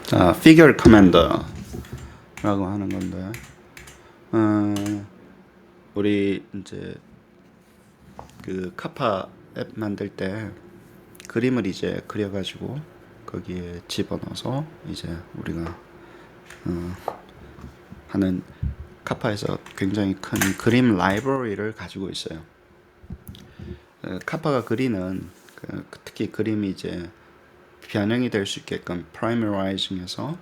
자, figure commander라고 하는 건데, 우리 이제 그 카파 앱 만들 때 그림을 이제 그려가지고 거기에 집어넣어서 이제 우리가 하는 카파에서 굉장히 큰 그림 라이브러리를 가지고 있어요. 카파가 그리는 특히 그림이 이제 변형이 될 수 있게끔 프라이머라이징해서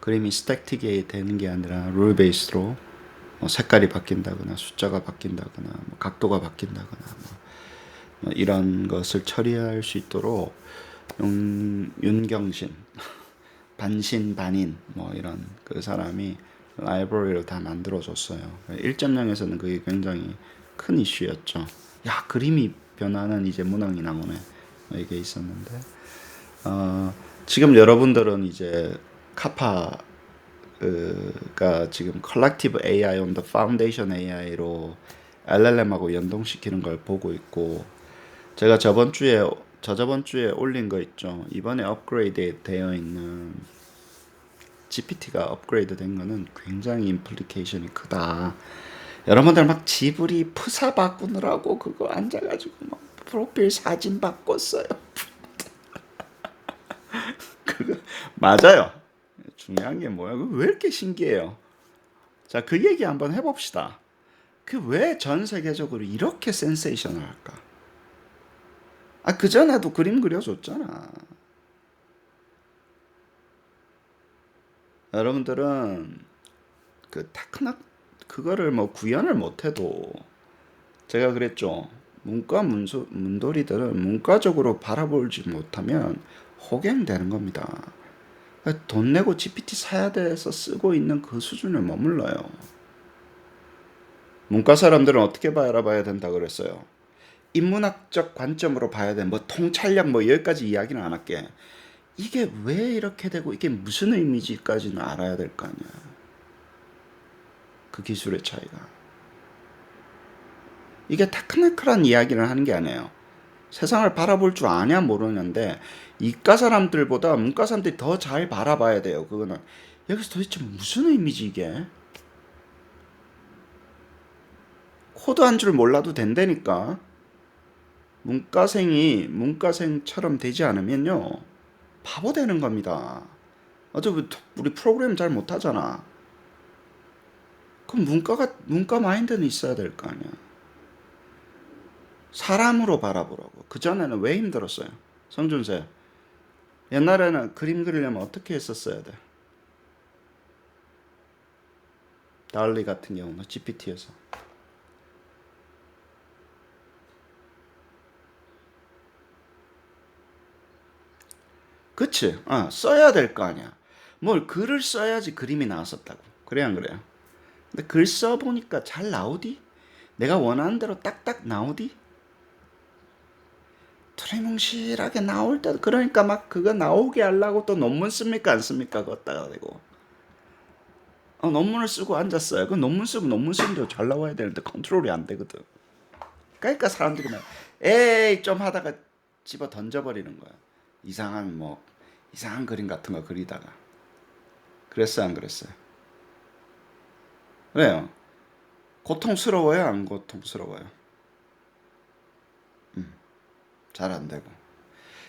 그림이 스택틱이 되는 게 아니라 룰 베이스로 뭐 색깔이 바뀐다거나 숫자가 바뀐다거나 뭐 각도가 바뀐다거나 뭐 이런 것을 처리할 수 있도록 윤경신 반신반인 뭐 이런 그 사람이 라이브러리를 다 만들어줬어요. 1.0에서는 그게 굉장히 큰 이슈였죠. 야, 그림이 변하는 이제 문항이 나오네. 이게 있었는데 지금 여러분들은 이제 카파가 지금 Collective AI on the Foundation AI로 LLM하고 연동시키는 걸 보고 있고, 제가 저저번 주에 올린 거 있죠. 이번에 업그레이드 되어 있는 GPT가 업그레이드 된 거는 굉장히 임플리케이션이 크다. 여러분들 막 지브리 프사 바꾸느라고 그거 앉아가지고 막 프로필 사진 바꿨어요. 그거 맞아요. 중요한 게 뭐야? 왜 이렇게 신기해요? 자, 그 얘기 한번 해봅시다. 그 왜 전 세계적으로 이렇게 센세이션을 할까? 아, 그전에도 그림 그려줬잖아. 여러분들은 그 타크낙 그거를 뭐 구현을 못해도, 제가 그랬죠. 문돌이들은 문과적으로 바라보지 못하면 호갱되는 겁니다. 돈 내고 GPT 사야 돼서 쓰고 있는 그 수준에 머물러요. 문과 사람들은 어떻게 바라봐야 된다 그랬어요? 인문학적 관점으로 봐야 돼. 뭐 통찰력 뭐 여기까지 이야기는 안 할게. 이게 왜 이렇게 되고 이게 무슨 의미지까지는 알아야 될 거 아니야. 그 기술의 차이가. 이게 테크니컬한 이야기를 하는 게 아니에요. 세상을 바라볼 줄 아냐 모르는데 이과 사람들보다 문과 사람들이 더 잘 바라봐야 돼요. 그거는 여기서 도대체 무슨 의미지 이게? 코드 한 줄 몰라도 된다니까. 문과생처럼 되지 않으면요 바보 되는 겁니다. 어차피 우리 프로그램 잘 못하잖아. 그럼 문과 마인드는 있어야 될 거 아니야. 사람으로 바라보라고. 그전에는 왜 힘들었어요? 성준세. 옛날에는 그림 그리려면 어떻게 했었어야 돼? 달리 같은 경우는 GPT에서. 그치? 써야 될 거 아니야. 뭘 글을 써야지 그림이 나왔었다고. 그래 안 그래요? 근데 글 써보니까 잘 나오디? 내가 원하는 대로 딱딱 나오디? 두리뭉실하게 나올 때 그러니까 막 그거 나오게 하려고 또 논문 씁니까 안 씁니까? 걷다가 되고 논문을 쓰고 앉았어요. 그 논문 쓰고 논문 쓰는데 잘 나와야 되는데 컨트롤이 안 되거든. 그러니까 사람들이 막 에이 좀 하다가 집어 던져버리는 거야. 이상한 그림 같은 거 그리다가. 그랬어요 안 그랬어요? 왜요? 고통스러워요 안 고통스러워요? 잘 안 되고.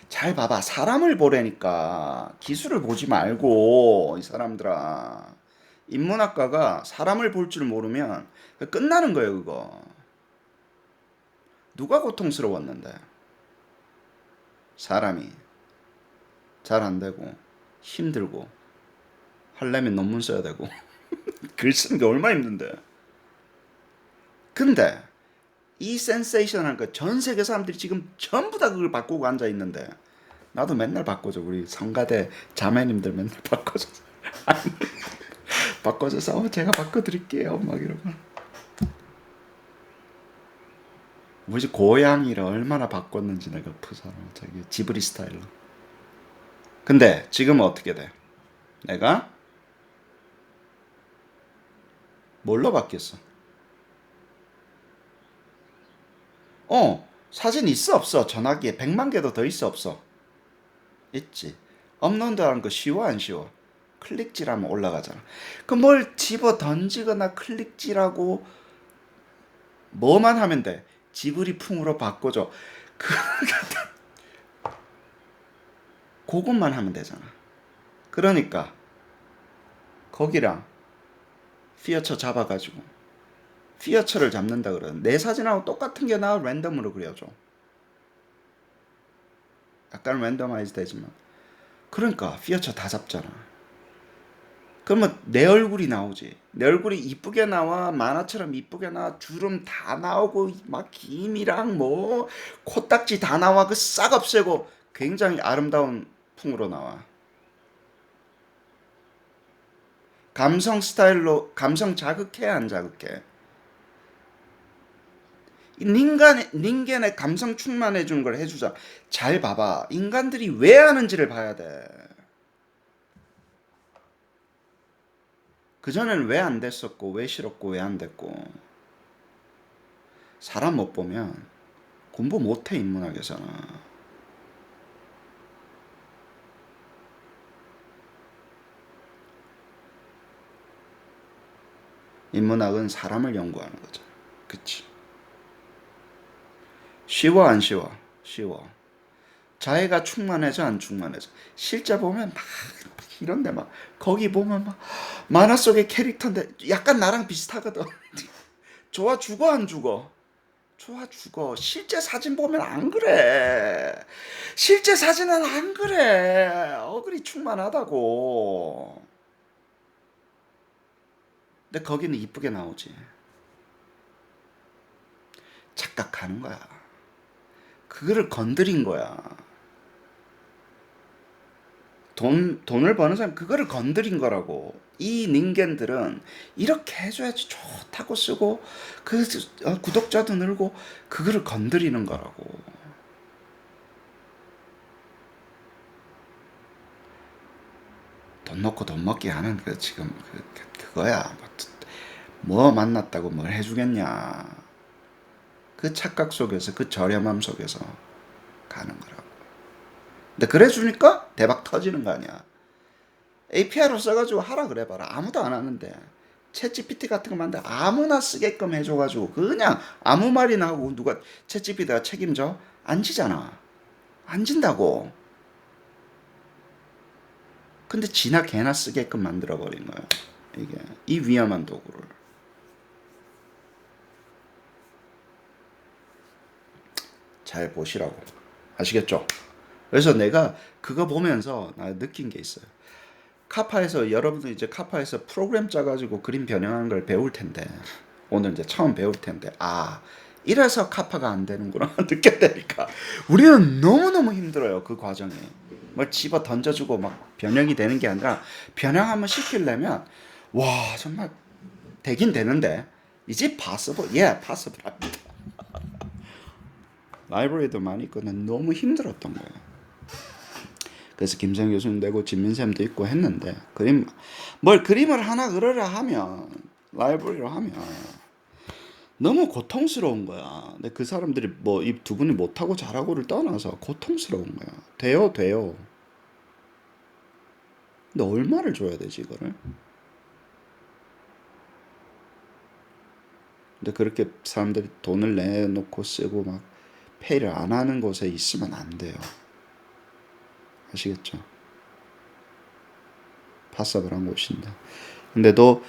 잘 봐봐. 사람을 보라니까. 기술을 보지 말고, 이 사람들아. 인문학과가 사람을 볼 줄 모르면 끝나는 거예요, 그거. 누가 고통스러웠는데? 사람이. 잘 안 되고, 힘들고, 하려면 논문 써야 되고, 글 쓰는 게 얼마나 힘든데. 근데, 이 센세이션한 거 전 세계 사람들이 지금 전부 다 그걸 바꾸고 앉아 있는데, 나도 맨날 바꿔줘. 우리 성가대 자매님들 맨날 바꿔줘. 바꿔줘서 제가 바꿔드릴게요 막 이러고 뭐지 고양이를 얼마나 바꿨는지 내가 푸사로 저기 지브리 스타일로. 근데 지금은 어떻게 돼? 내가 뭘로 바뀌었어? 사진 있어 없어? 전화기에 100만 개도 더 있어 없어? 있지. 업로드하는 거 쉬워 안 쉬워? 클릭질하면 올라가잖아. 그 뭘 집어 던지거나 클릭질하고 뭐만 하면 돼. 지브리 풍으로 바꿔줘. 그 그것만 하면 되잖아. 그러니까 거기랑 피어처 잡아가지고 피어처를 잡는다 그러는 내 사진하고 똑같은 게 나와 랜덤으로 그려줘. 약간 랜덤아이즈 되지만 그러니까 피어처 다 잡잖아. 그러면 내 얼굴이 나오지. 내 얼굴이 이쁘게 나와. 만화처럼 이쁘게 나와. 주름 다 나오고 막 김이랑 뭐 코딱지 다 나와. 그 싹 없애고 굉장히 아름다운 풍으로 나와. 감성 스타일로 감성 자극해 안 자극해? 닌겐의 감성 충만해 주는 걸 해주자. 잘 봐봐. 인간들이 왜 하는지를 봐야 돼. 그전에는 왜 안 됐었고, 왜 싫었고, 왜 안 됐고. 사람 못 보면 공부 못해, 인문학에서는. 인문학은 사람을 연구하는 거죠. 그치? 쉬워, 안 쉬워? 쉬워. 자해가 충만해져, 안 충만해져? 실제 보면 막 이런데 막 거기 보면 막 만화 속의 캐릭터인데 약간 나랑 비슷하거든. 좋아 죽어 안 죽어? 좋아 죽어. 실제 사진 보면 안 그래. 실제 사진은 안 그래. 어글이 충만하다고. 근데 거기는 이쁘게 나오지. 착각하는 거야. 그거를 건드린 거야. 돈을 버는 사람 그거를 건드린 거라고. 이 닌겐들은 이렇게 해줘야지 좋다고 쓰고 그 구독자도 늘고 그거를 건드리는 거라고. 돈 놓고 돈 먹기 하는 그 지금 그거야. 뭐 만났다고 뭘 해주겠냐. 그 착각 속에서 그 저렴함 속에서 가는 거라고. 근데 그래 주니까 대박 터지는 거 아니야. API로 써가지고 하라 그래 봐라. 아무도 안 하는데. 챗 GPT 같은 거 만들 아무나 쓰게끔 해줘가지고 그냥 아무 말이나 하고 누가 챗 GPT가 책임져? 안 지잖아. 안 진다고. 근데 지나 개나 쓰게끔 만들어버린 거예요. 이게 이 위험한 도구를. 잘 보시라고. 아시겠죠? 그래서 내가 그거 보면서 나 느낀 게 있어요. 카파에서 여러분들 이제 카파에서 프로그램 짜가지고 그림 변형하는 걸 배울 텐데 오늘 이제 처음 배울 텐데 이래서 카파가 안 되는구나 느꼈다니까. 우리는 너무너무 힘들어요 그 과정이. 뭘 집어 던져주고 막 변형이 되는 게 아니라 변형 한번 시키려면 와 정말 되긴 되는데 이제 possible possible 합니다. 라이브러리도 많이 있거든. 너무 힘들었던 거예요. 그래서 김성 교수님 되고 진민쌤도 있고 했는데 뭘 그림을 하나 그려라 하면 라이브러리로 하면 너무 고통스러운 거야. 근데 그 사람들이 뭐 이 두 분이 못하고 잘하고를 떠나서 고통스러운 거야. 돼요. 근데 얼마를 줘야 되지 이거를? 근데 그렇게 사람들이 돈을 내놓고 쓰고 막 페이를 안 하는 곳에 있으면 안 돼요. 아시겠죠? 파서블한 곳인데. 근데도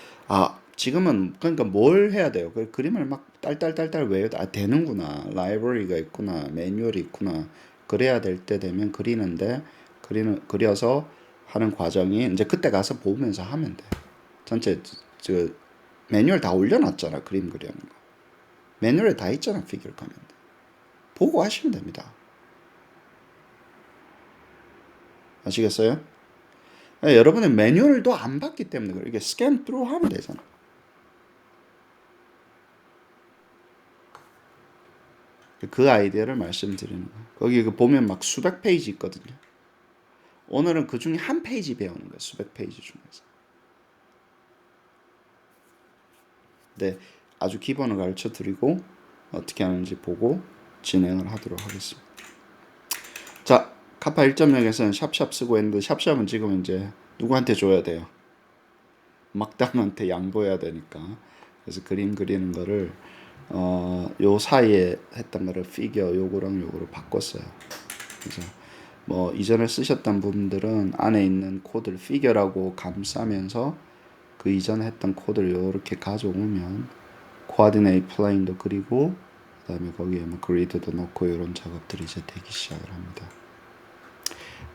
지금은 그러니까 뭘 해야 돼요? 그 그림을 막 딸딸딸딸 외워도 되는구나. 라이브러리가 있구나. 매뉴얼이 있구나. 그래야 될 때 되면 그리는데 그려서 하는 과정이 이제 그때 가서 보면서 하면 돼. 전체 저 매뉴얼 다 올려놨잖아. 그림 그리는 거. 매뉴얼에 다 있잖아. 피규어 커맨드. 보고 하시면 됩니다. 아시겠어요? 여러분의 매뉴얼도 안 봤기 때문에 그래. 이게 스캔 트루 하면 되잖아. 그 아이디어를 말씀드리는 거예요. 거기 보면 막 수백 페이지 있거든요. 오늘은 그 중에 한 페이지 배우는 거예요. 수백 페이지 중에서. 네, 아주 기본을 가르쳐 드리고 어떻게 하는지 보고 진행을 하도록 하겠습니다. 자, 카파 1.0에서는 샵샵 쓰고 했는데 샵샵은 지금 이제 누구한테 줘야 돼요? 막당한테 양보해야 되니까. 그래서 그림 그리는 거를 요 사이에 했던 거를 피겨 요거랑 요거로 바꿨어요. 그래서 뭐 이전에 쓰셨던 분들은 안에 있는 코드를 피겨라고 감싸면서 그 이전에 했던 코드를 요렇게 가져오면 코디네이트 플레인도 그리고 그다음에 거기에 뭐 그리드도 넣고 이런 작업들이 이제 되기 시작을 합니다.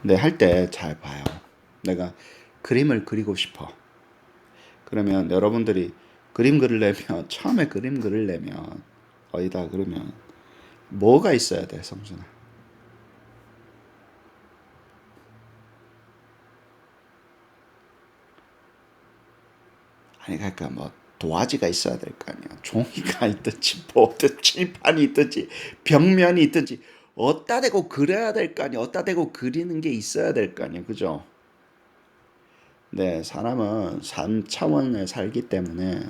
근데 할 때 잘 봐요. 내가 그림을 그리고 싶어. 그러면 여러분들이 그림 그리려면 처음에 그림 그리려면 어디다 그러면 뭐가 있어야 돼, 성준아? 아니 그러니까 뭐 도화지가 있어야 될 거 아니야. 종이가 있든지 뭐든 칠판이 있든지 벽면이 있든지 어디다 대고 그려야 될 거 아니야. 어디다 대고 그리는 게 있어야 될 거 아니야. 그죠? 네, 사람은 3차원에 살기 때문에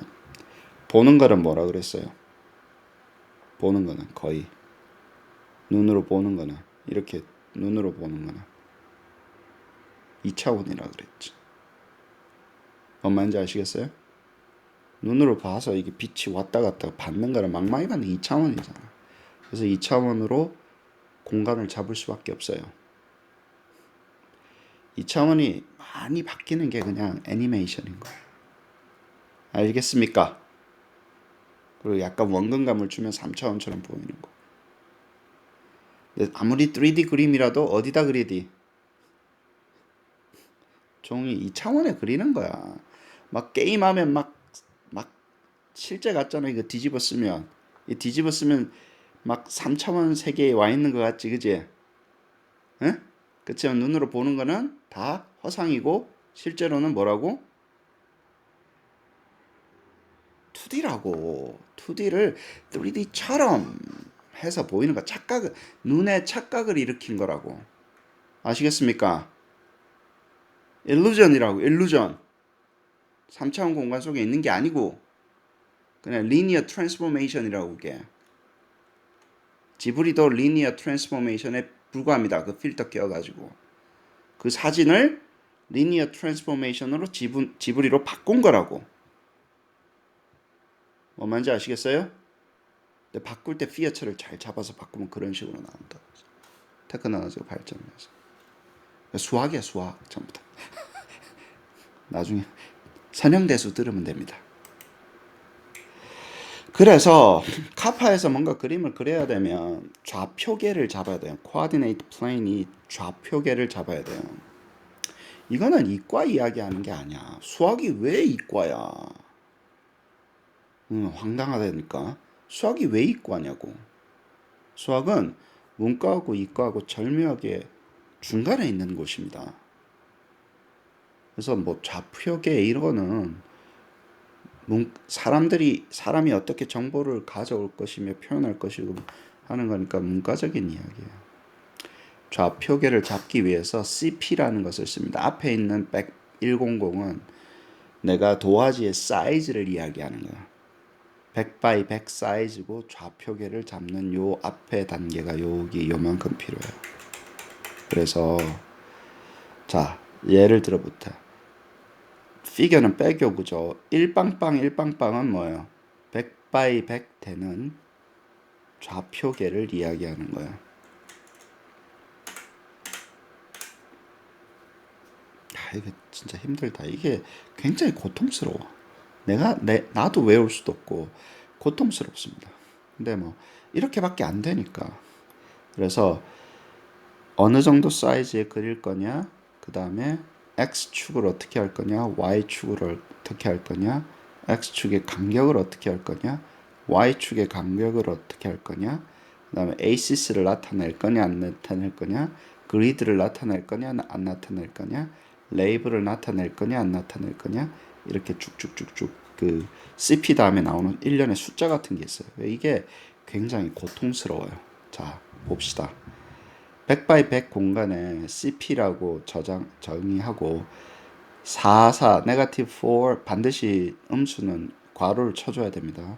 보는 거는 뭐라 그랬어요? 보는 거는 거의 눈으로 보는 거는 이렇게 눈으로 보는 거는 2차원이라 그랬지. 뭔 말인지 아시겠어요? 눈으로 봐서 이게 빛이 왔다 갔다 받는 거를 망망이 받는 2차원이잖아. 그래서 2차원으로 공간을 잡을 수밖에 없어요. 2차원이 많이 바뀌는 게 그냥 애니메이션인 거예요. 알겠습니까? 그리고 약간 원근감을 주면 3차원처럼 보이는 거. 아무리 3D 그림이라도 어디다 그리디? 종이 2차원에 그리는 거야. 막 게임하면 막 실제 같잖아. 이거 뒤집어 쓰면. 이 뒤집어 쓰면 막 3차원 세계에 와 있는 것 같지, 그지? 응? 그치만 눈으로 보는 거는 다 허상이고 실제로는 뭐라고? 2D라고. 2D를 3D처럼 해서 보이는 거. 착각을, 눈에 착각을 일으킨 거라고. 아시겠습니까? 일루전이라고, 일루전. 3차원 공간 속에 있는 게 아니고, 그냥 리니어 트랜스포메이션이라고 그게. 지브리도 리니어 트랜스포메이션에 불과합니다. 그 필터 끼워가지고. 그 사진을 리니어 트랜스포메이션으로 지브리로 바꾼 거라고. 뭐 말인지 아시겠어요? 근데 바꿀 때 피어처를 잘 잡아서 바꾸면 그런 식으로 나온다. 테크놀로지가 발전해서. 수학이야, 수학. 전부 다. 나중에 선형대수 들으면 됩니다. 그래서 카파에서 뭔가 그림을 그려야 되면 좌표계를 잡아야 돼요. 코디네이트 플레인이 좌표계를 잡아야 돼요. 이거는 이과 이야기하는 게 아니야. 수학이 왜 이과야? 황당하다니까. 수학이 왜 이과냐고. 수학은 문과하고 이과하고 절묘하게 중간에 있는 곳입니다. 그래서 뭐 좌표계 이거는 사람이 어떻게 정보를 가져올 것이며 표현할 것이고 하는 거니까 문과적인 이야기예요. 좌표계를 잡기 위해서 CP라는 것을 씁니다. 앞에 있는 100은 내가 도화지의 사이즈를 이야기하는 거야. 100 by 100 사이즈고 좌표계를 잡는 요 앞에 단계가 여기 요만큼 필요해요. 그래서 자 예를 들어부터 피겨는 빼교구죠. 1빵빵은 뭐예요? 100 by 100 되는 좌표계를 이야기하는 거예요. 이게 진짜 힘들다. 이게 굉장히 고통스러워. 나도 외울 수도 없고 고통스럽습니다. 근데 뭐 이렇게밖에 안 되니까. 그래서 어느 정도 사이즈에 그릴 거냐, 그 다음에 X축을 어떻게 할 거냐, Y축을 어떻게 할 거냐, X축의 간격을 어떻게 할 거냐, Y축의 간격을 어떻게 할 거냐, 그 다음에 ACC를 나타낼 거냐, 안 나타낼 거냐, 그리드를 나타낼 거냐, 안 나타낼 거냐, 레이블을 나타낼 거냐, 안 나타낼 거냐, 이렇게 쭉쭉쭉쭉 그 CP 다음에 나오는 일련의 숫자 같은 게 있어요. 이게 굉장히 고통스러워요. 자, 봅시다. 100 by 100 공간에 CP라고 정의하고 44, 네거티브 4 반드시 음수는 괄호를 쳐줘야 됩니다.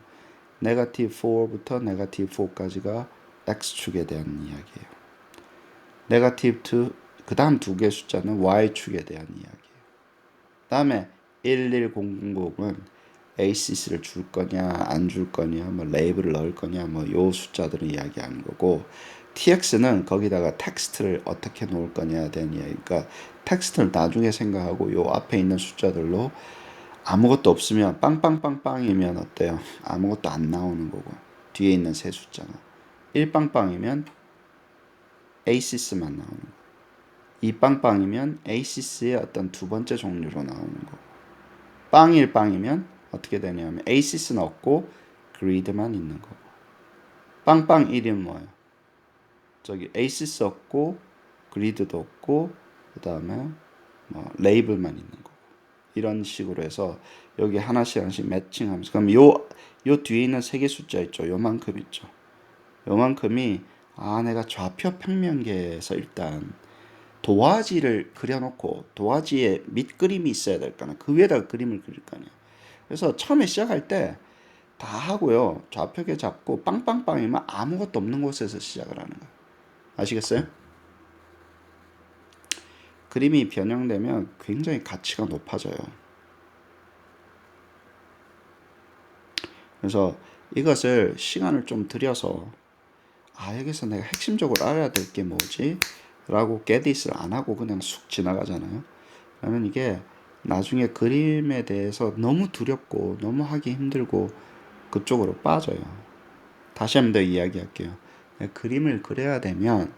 네거티브 4부터 네거티브 4까지가 X축에 대한 이야기예요. 네거티브 2, 그 다음 두 개의 숫자는 y축에 대한 이야기예요. 다음에 11000은 ACC를 줄 거냐 안 줄 거냐 뭐 레이블을 넣을 거냐 뭐 요 숫자들을 이야기하는 거고, TX는 거기다가 텍스트를 어떻게 놓을 거냐에 대한 이야기니까 텍스트를 나중에 생각하고 요 앞에 있는 숫자들로 아무것도 없으면 빵빵빵빵이면 어때요? 아무것도 안 나오는 거고, 뒤에 있는 세 숫자는 1빵빵이면 ACS만 나오는 거, 2빵빵이면 ACS의 어떤 두 번째 종류로 나오는 거, 빵1빵이면 어떻게 되냐면 ACS는 없고 그리드만 있는 거고, 빵빵 1은 뭐예요? 저기 ACS 없고 그리드도 없고 그 다음에 뭐 레이블만 있는 거고, 이런 식으로 해서 여기 하나씩 하나씩 매칭하면서, 그럼 요 뒤에 있는 세 개 숫자 있죠? 요만큼 있죠? 요만큼이 내가 좌표 평면계에서 일단 도화지를 그려놓고 도화지에 밑그림이 있어야 될 거나 그 위에다가 그림을 그릴 거 아니에요. 그래서 처음에 시작할 때 다 하고요. 좌표계 잡고 빵빵빵이면 아무것도 없는 곳에서 시작을 하는 거예요. 아시겠어요? 그림이 변형되면 굉장히 가치가 높아져요. 그래서 이것을 시간을 좀 들여서 여기서 내가 핵심적으로 알아야 될 게 뭐지? 라고 게디스를 안 하고 그냥 쑥 지나가잖아요. 그러면 이게 나중에 그림에 대해서 너무 두렵고 너무 하기 힘들고 그쪽으로 빠져요. 다시 한 번 더 이야기할게요. 그림을 그려야 되면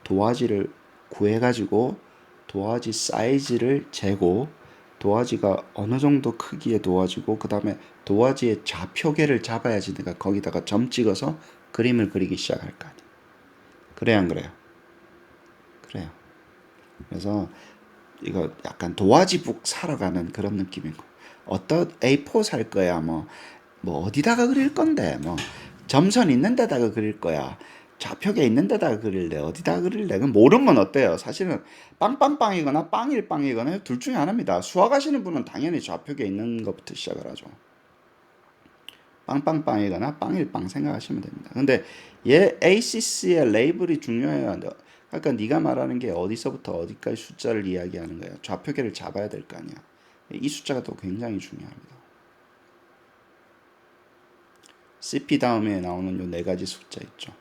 도화지를 구해가지고 도화지 사이즈를 재고, 도화지가 어느 정도 크기의 도화지고 그 다음에 도화지의 좌표계를 잡아야지 내가 거기다가 점 찍어서 그림을 그리기 시작할 거 아니에요. 그래야 안 그래요? 그래요. 그래서 이거 약간 도화지북 사러 가는 그런 느낌이고, 어떤 A4 살 거야 뭐 어디다가 그릴 건데 뭐 점선 있는 데다가 그릴 거야, 좌표계 있는 데다가 그릴래, 어디다가 그릴래, 그럼 모르면 어때요? 사실은 빵빵빵이거나 빵일빵이거나 둘 중에 하나입니다. 수학하시는 분은 당연히 좌표계 있는 것부터 시작을 하죠. 빵빵빵이거나 빵일빵 생각하시면 됩니다. 근데 얘 ACC의 레이블이 중요해요. 그러니까 네가 말하는 게 어디서부터 어디까지 숫자를 이야기하는 거야. 좌표계를 잡아야 될 거 아니야. 이 숫자가 또 굉장히 중요합니다. CP 다음에 나오는 요 네 가지 숫자 있죠.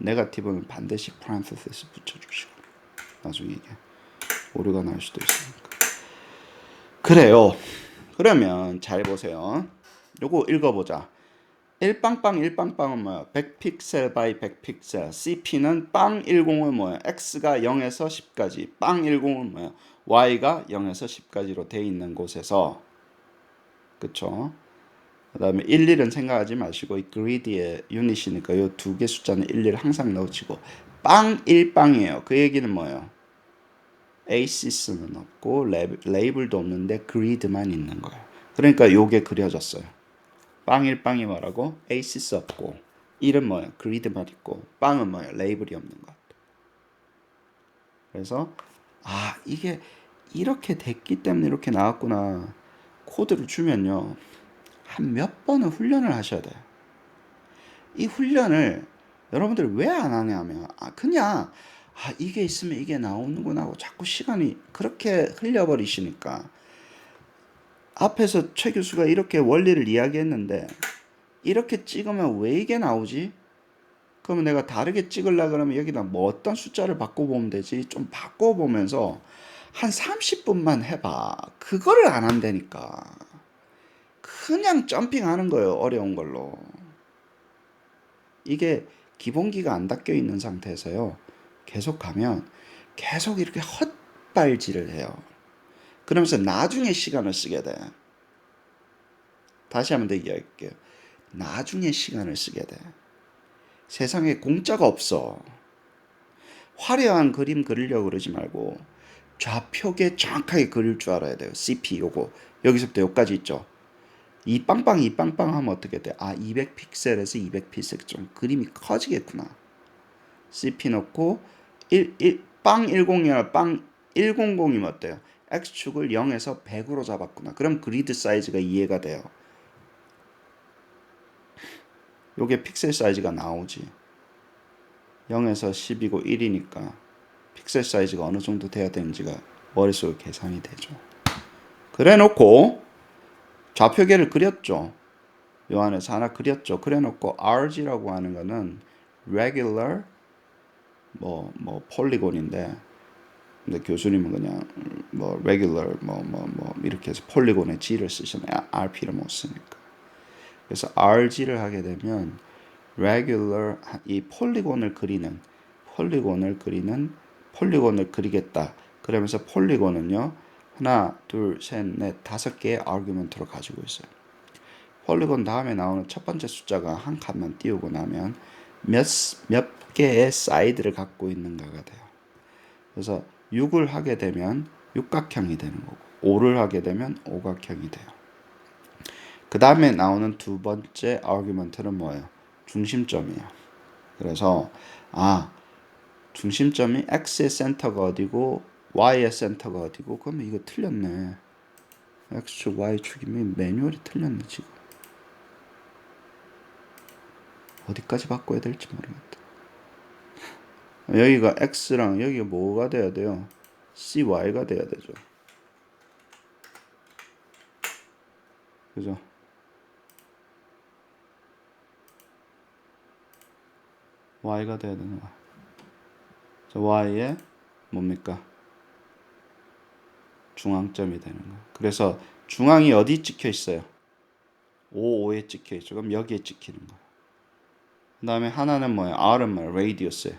네거티브는 반드시 parenthesis 붙여주시고, 나중에 이게 오류가 날 수도 있으니까. 그래요. 그러면 잘 보세요. 요거 읽어보자. 1빵빵 1빵빵은 뭐야? 100픽셀 바이 100픽셀. CP는 빵 10은 뭐야? X가 0에서 10까지. 빵 10은 뭐야? Y가 0에서 10까지로 돼 있는 곳에서, 그쵸? 그 다음에 11은 생각하지 마시고 이 그리드의 유닛이니까 이 두 개 숫자는 11 항상 넣으시고, 빵 1빵이에요. 그 얘기는 뭐예요? ACS는 없고 레이블도 없는데 그리드만 있는 거예요. 그러니까 요게 그려졌어요. 빵 1빵이 뭐라고? ACS 없고, 1은 뭐예요? 그리드만 있고, 빵은 뭐예요? 레이블이 없는 것. 그래서 이게 이렇게 됐기 때문에 이렇게 나왔구나. 코드를 주면요, 한 몇 번은 훈련을 하셔야 돼요. 이 훈련을 여러분들 왜 안 하냐면 그냥 이게 있으면 이게 나오는구나 하고 자꾸 시간이 그렇게 흘려버리시니까, 앞에서 최 교수가 이렇게 원리를 이야기했는데 이렇게 찍으면 왜 이게 나오지? 그러면 내가 다르게 찍으려 그러면 여기다 뭐 어떤 숫자를 바꿔보면 되지? 좀 바꿔보면서 한 30분만 해봐. 그거를 안 한다니까. 그냥 점핑하는 거예요. 어려운 걸로. 이게 기본기가 안 닦여 있는 상태에서요, 계속 가면 계속 이렇게 헛발질을 해요. 그러면서 나중에 시간을 쓰게 돼. 다시 한번 더 이야기할게요. 나중에 시간을 쓰게 돼. 세상에 공짜가 없어. 화려한 그림 그리려고 그러지 말고 좌표계 정확하게 그릴 줄 알아야 돼요. CP 요거 여기서부터 여기까지 있죠. 이 빵빵 이 빵빵 하면 어떻게 돼? 200픽셀에서 200픽셀 좀 그림이 커지겠구나. CP 넣고 빵 10이나 빵 100이면 어때요? X축을 0에서 100으로 잡았구나. 그럼 그리드 사이즈가 이해가 돼요. 요게 픽셀 사이즈가 나오지. 0에서 10이고 1이니까 픽셀 사이즈가 어느 정도 돼야 되는지가 머릿속에 계산이 되죠. 그래 놓고 좌표계를 그렸죠. 요 안에서 하나 그렸죠. 그래 놓고 RG라고 하는 거는 regular 폴리곤인데, 근데 교수님은 그냥 regular 이렇게 해서 폴리곤의 G를 쓰시면 RP를 못 쓰니까. 그래서 RG를 하게 되면 regular, 이 폴리곤을 그리겠다. 그러면서 폴리곤은요, 하나, 둘, 셋, 넷, 5개의 아규먼트로 가지고 있어요. 폴리곤 다음에 나오는 첫 번째 숫자가 한 칸만 띄우고 나면 몇 개의 사이드를 갖고 있는가가 돼요. 그래서 6을 하게 되면 육각형이 되는 거고, 5를 하게 되면 오각형이 돼요. 그 다음에 나오는 두 번째 아규먼트는 뭐예요? 중심점이에요. 그래서 중심점이 x의 센터가 어디고 y의 센터가 어디고, 그러면 이거 틀렸네. x축 y축이면 매뉴얼이 틀렸네. 지금 어디까지 바꿔야 될지 모르겠다. 여기가 x랑 여기가 뭐가 돼야 돼요? cy가 돼야 되죠. 그죠? y가 돼야 되는 거야. y의 뭡니까? 중앙점이 되는 거야. 그래서 중앙이 어디 찍혀 있어요? 5에 찍혀 있죠. 그럼 여기에 찍히는 거야. 그 다음에 하나는 뭐예요? R은 뭐예요? Radius예요.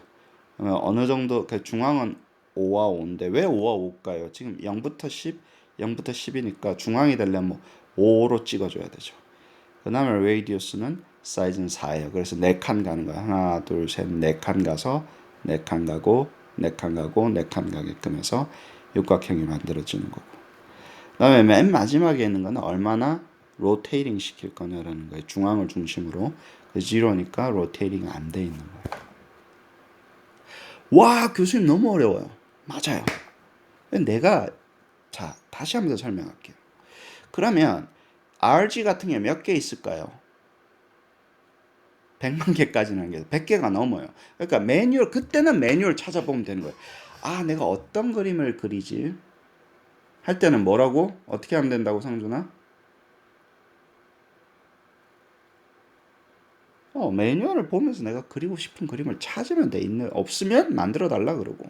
그러면 어느 정도, 그 중앙은 5와 5인데 왜 5와 5일까요? 지금 0부터 10, 0부터 10이니까 중앙이 되려면 뭐 5로 찍어줘야 되죠. 그 다음에 Radius는 사이즈는 4예요. 그래서 4칸 가는 거야. 하나, 둘, 셋, 4칸 가서 4칸 가고 4칸 가고 4칸 가게끔 해서 육각형이 만들어지는 거고. 그 다음에 맨 마지막에 있는 거는 얼마나 로테이팅 시킬 거냐라는 거예요. 중앙을 중심으로. 제로니까 로테이팅이 안 돼 있는 거예요. 와, 교수님 너무 어려워요. 맞아요. 내가, 자, 다시 한번 더 설명할게요. 그러면 RG 같은 게 몇 개 있을까요? 100만 개까지는 한 게 100개가 넘어요. 그러니까 매뉴얼, 그때는 매뉴얼 찾아보면 되는 거예요. 내가 어떤 그림을 그리지? 할 때는 뭐라고? 어떻게 하면 된다고, 상준아? 매뉴얼을 보면서 내가 그리고 싶은 그림을 찾으면 돼. 없으면 만들어 달라 그러고.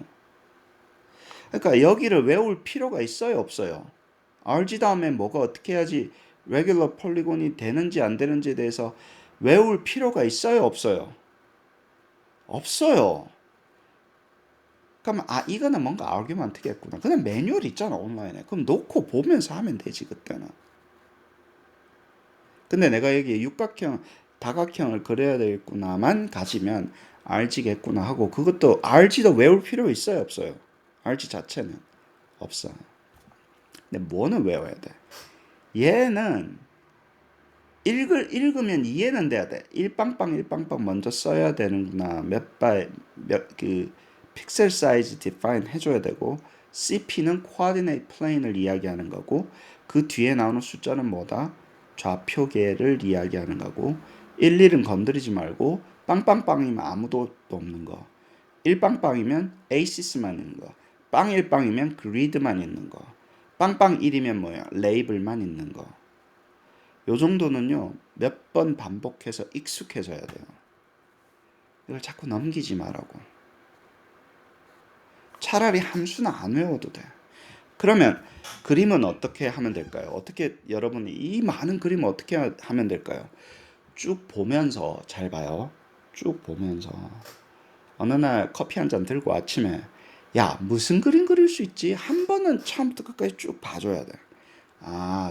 그러니까 여기를 외울 필요가 있어요, 없어요? RG 다음에 뭐가 어떻게 해야지 레귤러 폴리곤이 되는지 안 되는지에 대해서 외울 필요가 있어요, 없어요? 없어요. 그럼 이거는 뭔가 아규먼트겠구나. 그냥 매뉴얼 있잖아, 온라인에. 그럼 놓고 보면서 하면 되지, 그때는. 근데 내가 여기 육각형, 다각형을 그려야 되겠구나만 가지면 RG겠구나 하고, 그것도 RG도 외울 필요 있어요, 없어요? RG 자체는 없어. 근데 뭐는 외워야 돼? 얘는 읽으면 이해는 돼야 돼. 일빵빵 먼저 써야 되는구나. 픽셀 사이즈 디파인 해줘야 되고, CP는 코디네이트 플레인을 이야기하는 거고, 그 뒤에 나오는 숫자는 뭐다? 좌표계를 이야기하는 거고, 1, 2은 건드리지 말고, 빵빵빵이면 아무도 없는 거. 1빵빵이면 에이시스만 있는 거. 빵 1빵이면 그리드만 있는 거. 빵빵 1이면 뭐야? 레이블만 있는 거. 요 정도는요, 몇 번 반복해서 익숙해져야 돼요. 이걸 자꾸 넘기지 말라고. 차라리 함수는 안 외워도 돼. 그러면 그림은 어떻게 하면 될까요? 어떻게 여러분이 이 많은 그림을 어떻게 하면 될까요? 쭉 보면서, 잘 봐요. 쭉 보면서 어느 날 커피 한 잔 들고 아침에, 야, 무슨 그림 그릴 수 있지? 한 번은 처음부터 끝까지 쭉 봐줘야 돼.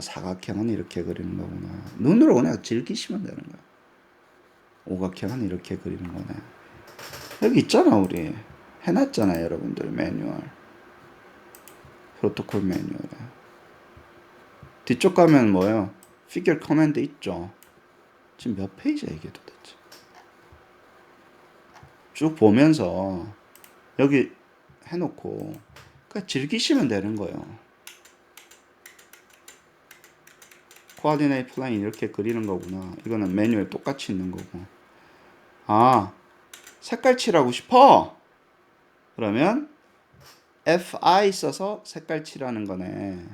사각형은 이렇게 그리는 거구나. 눈으로 그냥 즐기시면 되는 거야. 오각형은 이렇게 그리는 거네. 여기 있잖아, 우리. 해놨잖아, 여러분들. 매뉴얼. 프로토콜 매뉴얼에. 뒤쪽 가면 뭐예요? 피규어 커맨드 있죠. 지금 몇 페이지야, 이게 도대체. 쭉 보면서 여기 해놓고 그냥 즐기시면 되는 거예요. 코디네이트 플레인 이렇게 그리는 거구나. 이거는 매뉴얼 똑같이 있는 거고. 색깔 칠하고 싶어? 그러면 FI 써서 색깔 칠하는 거네.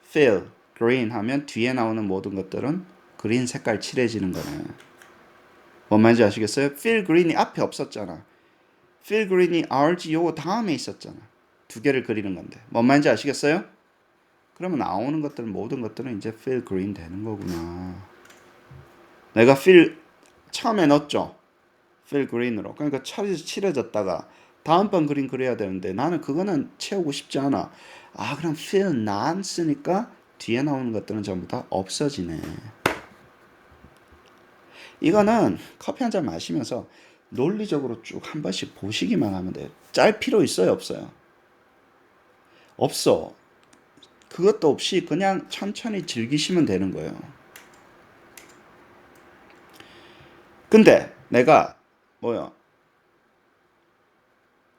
fill, green 하면 뒤에 나오는 모든 것들은 그린 색깔 칠해지는 거네. 뭔 말인지 아시겠어요? fill green이 앞에 없었잖아. fill green이 RG 요거 다음에 있었잖아. 두 개를 그리는 건데. 뭔 말인지 아시겠어요? 그러면 나오는 것들 모든 것들은 이제 fill green 되는 거구나. 내가 fill 처음에 넣었죠. fill green으로. 그러니까 칠해졌다가 다음번 그림 그려야 되는데 나는 그거는 채우고 싶지 않아. 아, 그럼 fill none 쓰니까 뒤에 나오는 것들은 전부 다 없어지네. 이거는 커피 한 잔 마시면서 논리적으로 쭉 한 번씩 보시기만 하면 돼요. 짤 필요 있어요, 없어요? 없어. 그것도 없이 그냥 천천히 즐기시면 되는 거예요. 근데 내가 뭐야?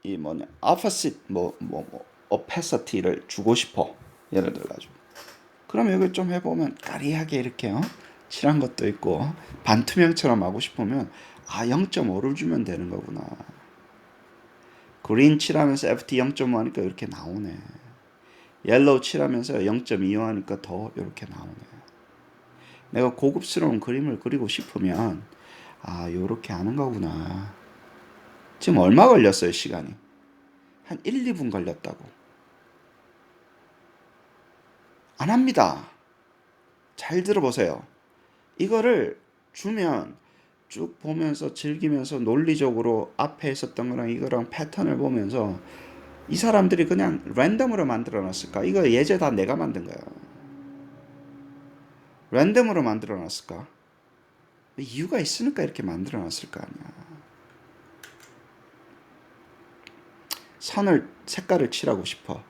이 뭐냐? opposite opacity를 주고 싶어. 예를 들어 가지고. 그럼 여기 좀 해보면 까리하게 이렇게 칠한 것도 있고 반투명처럼 하고 싶으면 0.5를 주면 되는 거구나. 그린 칠하면서 FT 0.5 하니까 이렇게 나오네. 옐로우 칠하면서 0.25 하니까 더 이렇게 나오네. 내가 고급스러운 그림을 그리고 싶으면 요렇게 하는 거구나. 지금 얼마 걸렸어요, 시간이? 한 1, 2분 걸렸다고. 안 합니다. 잘 들어보세요. 이거를 주면 쭉 보면서 즐기면서 논리적으로 앞에 있었던 거랑 이거랑 패턴을 보면서 이 사람들이 그냥 랜덤으로 만들어 놨을까? 이거 예제 다 내가 만든 거야. 랜덤으로 만들어 놨을까? 이유가 있으니까 이렇게 만들어 놨을 거 아니야. 선을 색깔을 칠하고 싶어.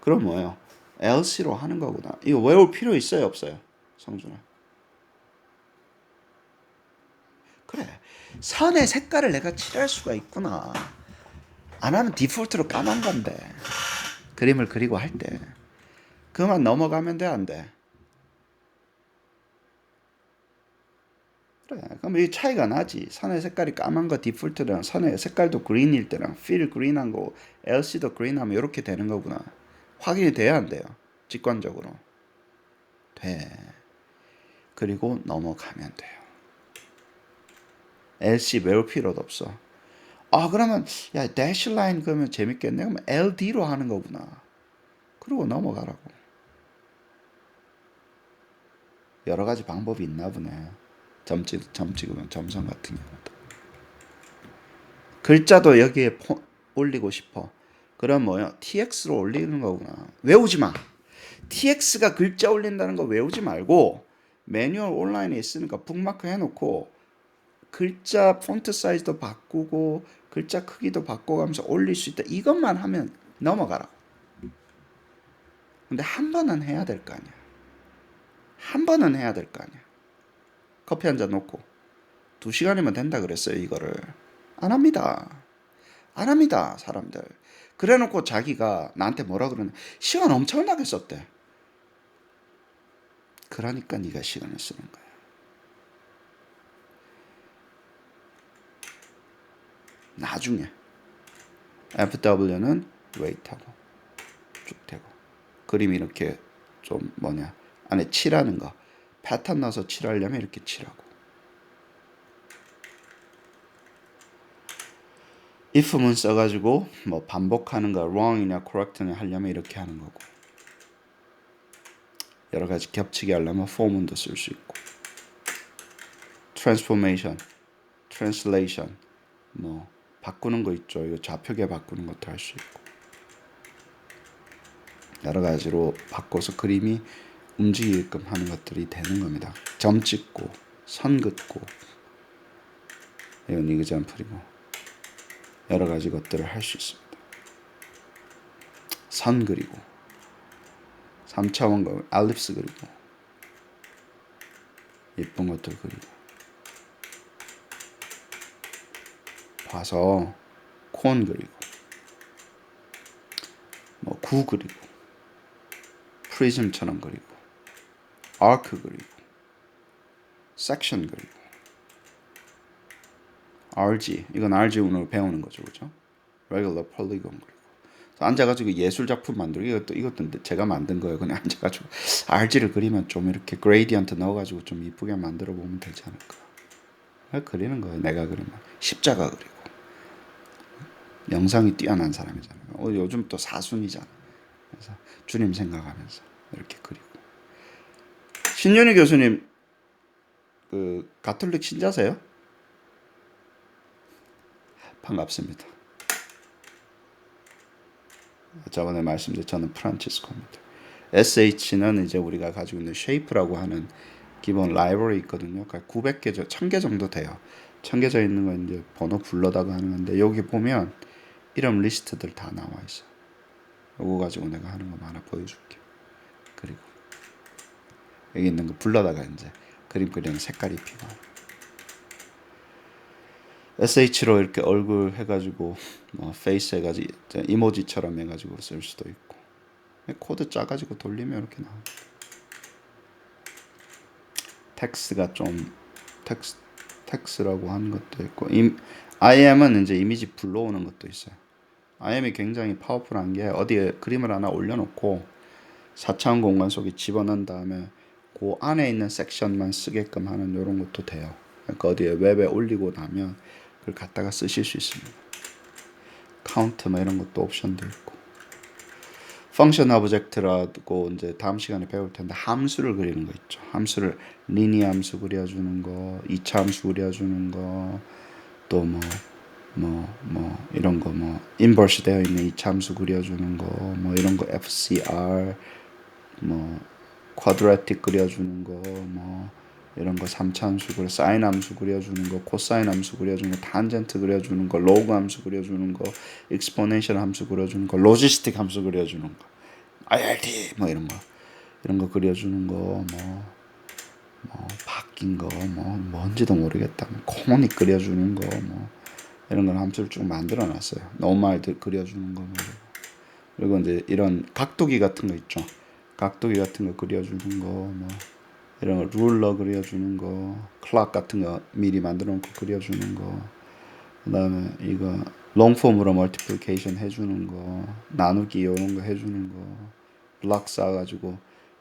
그럼 뭐예요? LC로 하는 거구나. 이거 외울 필요 있어요, 없어요? 성준아. 그래. 선의 색깔을 내가 칠할 수가 있구나. 안 하면 디폴트로 까만 건데. 그림을 그리고 할 때. 그만 넘어가면 돼, 안 돼? 그래. 그럼 이 차이가 나지. 선의 색깔이 까만 거 디폴트랑 선의 색깔도 그린일 때랑 필 그린한 거 LC도 그린하면 이렇게 되는 거구나. 확인이 돼야 안 돼요? 직관적으로. 돼. 그리고 넘어가면 돼요. LC 외울 필요도 없어. 그러면 야 대시라인 그러면 재밌겠네. 그러면 LD로 하는 거구나. 그리고 넘어가라고. 여러 가지 방법이 있나 보네. 점 찍으면 점선 같은 경우도. 글자도 여기에 올리고 싶어. 그럼 뭐요? TX로 올리는 거구나. 외우지 마. TX가 글자 올린다는 거 외우지 말고 매뉴얼 온라인에 있으니까 북마크 해놓고 글자 폰트 사이즈도 바꾸고 글자 크기도 바꿔가면서 올릴 수 있다. 이것만 하면 넘어가라. 근데 한 번은 해야 될 거 아니야. 한 번은 해야 될 거 아니야. 커피 한 잔 놓고 2시간이면 된다 그랬어요. 이거를 안 합니다. 안 합니다. 사람들. 그래놓고 자기가 나한테 뭐라 그러냐. 시간 엄청나게 썼대. 그러니까 네가 시간을 쓰는 거야. 나중에 FW는 웨이트하고 쭉 되고 그림 이렇게 좀 안에 칠하는 거 패턴 넣어서 칠하려면 이렇게 칠하고 if문 써가지고 반복하는 거 wrong이냐 correct냐 하려면 이렇게 하는 거고 여러 가지 겹치게 하려면 for문도 쓸 수 있고 transformation, translation 바꾸는 거 있죠. 이거 좌표계 바꾸는 것도 할 수 있고 여러 가지로 바꿔서 그림이 움직이게끔 하는 것들이 되는 겁니다. 점 찍고 선 긋고 이건 이그잠플이고 여러 가지 것들을 할 수 있습니다. 선 그리고 3차원 알립스 그리고 예쁜 것들 그리고 봐서 콘 그리고 구 그리고 프리즘처럼 그리고 아크 그리고 섹션 그리고 RG 이건 RG 오늘 배우는 거죠, 그죠? regular polygon 그리고 앉아가지고 예술 작품 만들고 이것도 제가 만든 거예요. 그냥 앉아가지고 RG를 그리면 좀 이렇게 그레이디언트 넣어가지고 좀 이쁘게 만들어 보면 되지 않을까. 그리는 거예요. 내가 그리면 십자가 그리고 영상이 뛰어난 사람이잖아요. 요즘 또 사순이잖아. 그래서 주님 생각하면서 이렇게 그리고 신윤희 교수님 그 가톨릭 신자세요? 반갑습니다. 저번에 말씀드린 저는 프란치스코입니다. SH는 이제 우리가 가지고 있는 쉐이프라고 하는 기본 라이브러리 있거든요. 그러니까 900개, 1000개 정도 돼요. 1000개 있는 거 이제 번호 불러다가 하는 건데 여기 보면 이름 리스트들 다 나와 있어. 요거 가지고 내가 하는 거 하나 보여줄게. 그리고 여기 있는 거 불러다가 이제 그림 그리는 색깔 입히고 SH로 이렇게 얼굴 해가지고 뭐 페이스 해가지고 이모지처럼 해가지고 쓸 수도 있고 코드 짜가지고 돌리면 이렇게 나와. 텍스트가 좀 텍스트라고 하는 것도 있고 IM은 이제 이미지 불러오는 것도 있어요. IM이 굉장히 파워풀한 게 어디에 그림을 하나 올려놓고 4차원 공간 속에 집어넣은 다음에 그 안에 있는 섹션만 쓰게끔 하는 이런 것도 돼요. 그러니까 어디에 웹에 올리고 나면 그걸 갖다가 쓰실 수 있습니다. 카운트 뭐 이런 것도 옵션도 있고. 펑션 오브젝트라고 이제 다음 시간에 배울 텐데 함수를 그리는 거 있죠. 함수를 리니 함수 그려주는 거, 2차 함수 그려주는 거, 또 이런 거 인버스 되어 있는 2차 함수 그려주는 거, 뭐 이런 거 FCR, 뭐 쿼드라틱 그려주는 거, 뭐 이런 거 3차 함수 그려, 사인 함수 그려주는 거, 코사인 함수 그려주는 거, 탄젠트 그려주는 거, 로그 함수 그려주는 거, 익스포넨셜 함수 그려주는 거, 로지스틱 함수 그려주는 거, IRT 뭐 이런 거 그려주는 거, 뭐 바뀐 거, 뭐 뭔지도 모르겠다. 코닉 그려주는 거, 뭐 이런 걸 함수를 쭉 만들어놨어요. 노멀들 그려주는 거, 그리고 이제 이런 각도기 같은 거 있죠. 각도기 같은 거 그려주는 거, 뭐 이런 거 룰러 그려주는 거, 클락 같은 거 미리 만들어 놓고 그려주는 거, 그다음에 이거 롱폼으로 멀티플리케이션 해주는 거, 나누기 이런 거 해주는 거, 블락 쌓아가지고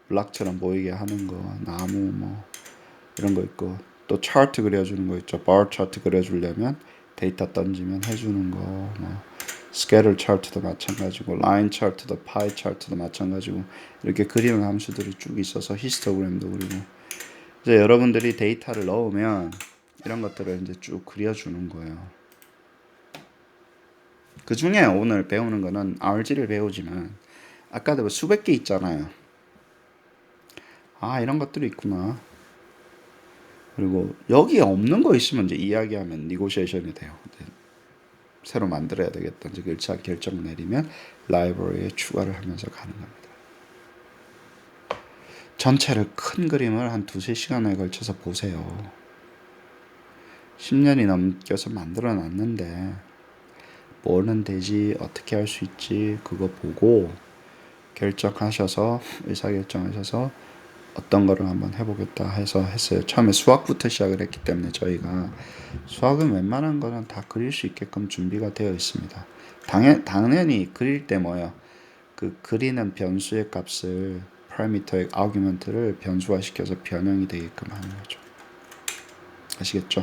블락처럼 보이게 하는 거, 나무 뭐 이런 거 있고, 또 차트 그려주는 거 있죠. bar 차트 그려주려면 데이터 던지면 해주는 거, 뭐 스케일 차트도 마찬가지고, 라인 차트도 파이 차트도 마찬가지고 이렇게 그리는 함수들이 쭉 있어서 히스토그램도 그리고 이제 여러분들이 데이터를 넣으면 이런 것들을 이제 쭉 그려주는 거예요. 그 중에 오늘 배우는 거는 RG를 배우지만 아까도 수백 개 있잖아요. 아, 이런 것들이 있구나. 그리고 여기에 없는 거 있으면 이제 이야기하면 니고시에이션이 돼요. 새로 만들어야 되겠다. 이제 1차 결정 내리면 라이브러리에 추가를 하면서 가는 겁니다. 전체를 큰 그림을 한 2-3시간에 걸쳐서 보세요. 10년이 넘겨서 만들어 놨는데 뭐는 되지, 어떻게 할 수 있지, 그거 보고 결정하셔서 의사결정하셔서 어떤 거를 한번 해보겠다 해서 했어요. 처음에 수학부터 시작을 했기 때문에 저희가 수학은 웬만한 거는 다 그릴 수 있게끔 준비가 되어 있습니다. 당연히 그릴 때 뭐예요? 그 그리는 변수의 값을 파라미터의 아규먼트를 변수화시켜서 변형이 되게끔 하는 거죠. 아시겠죠?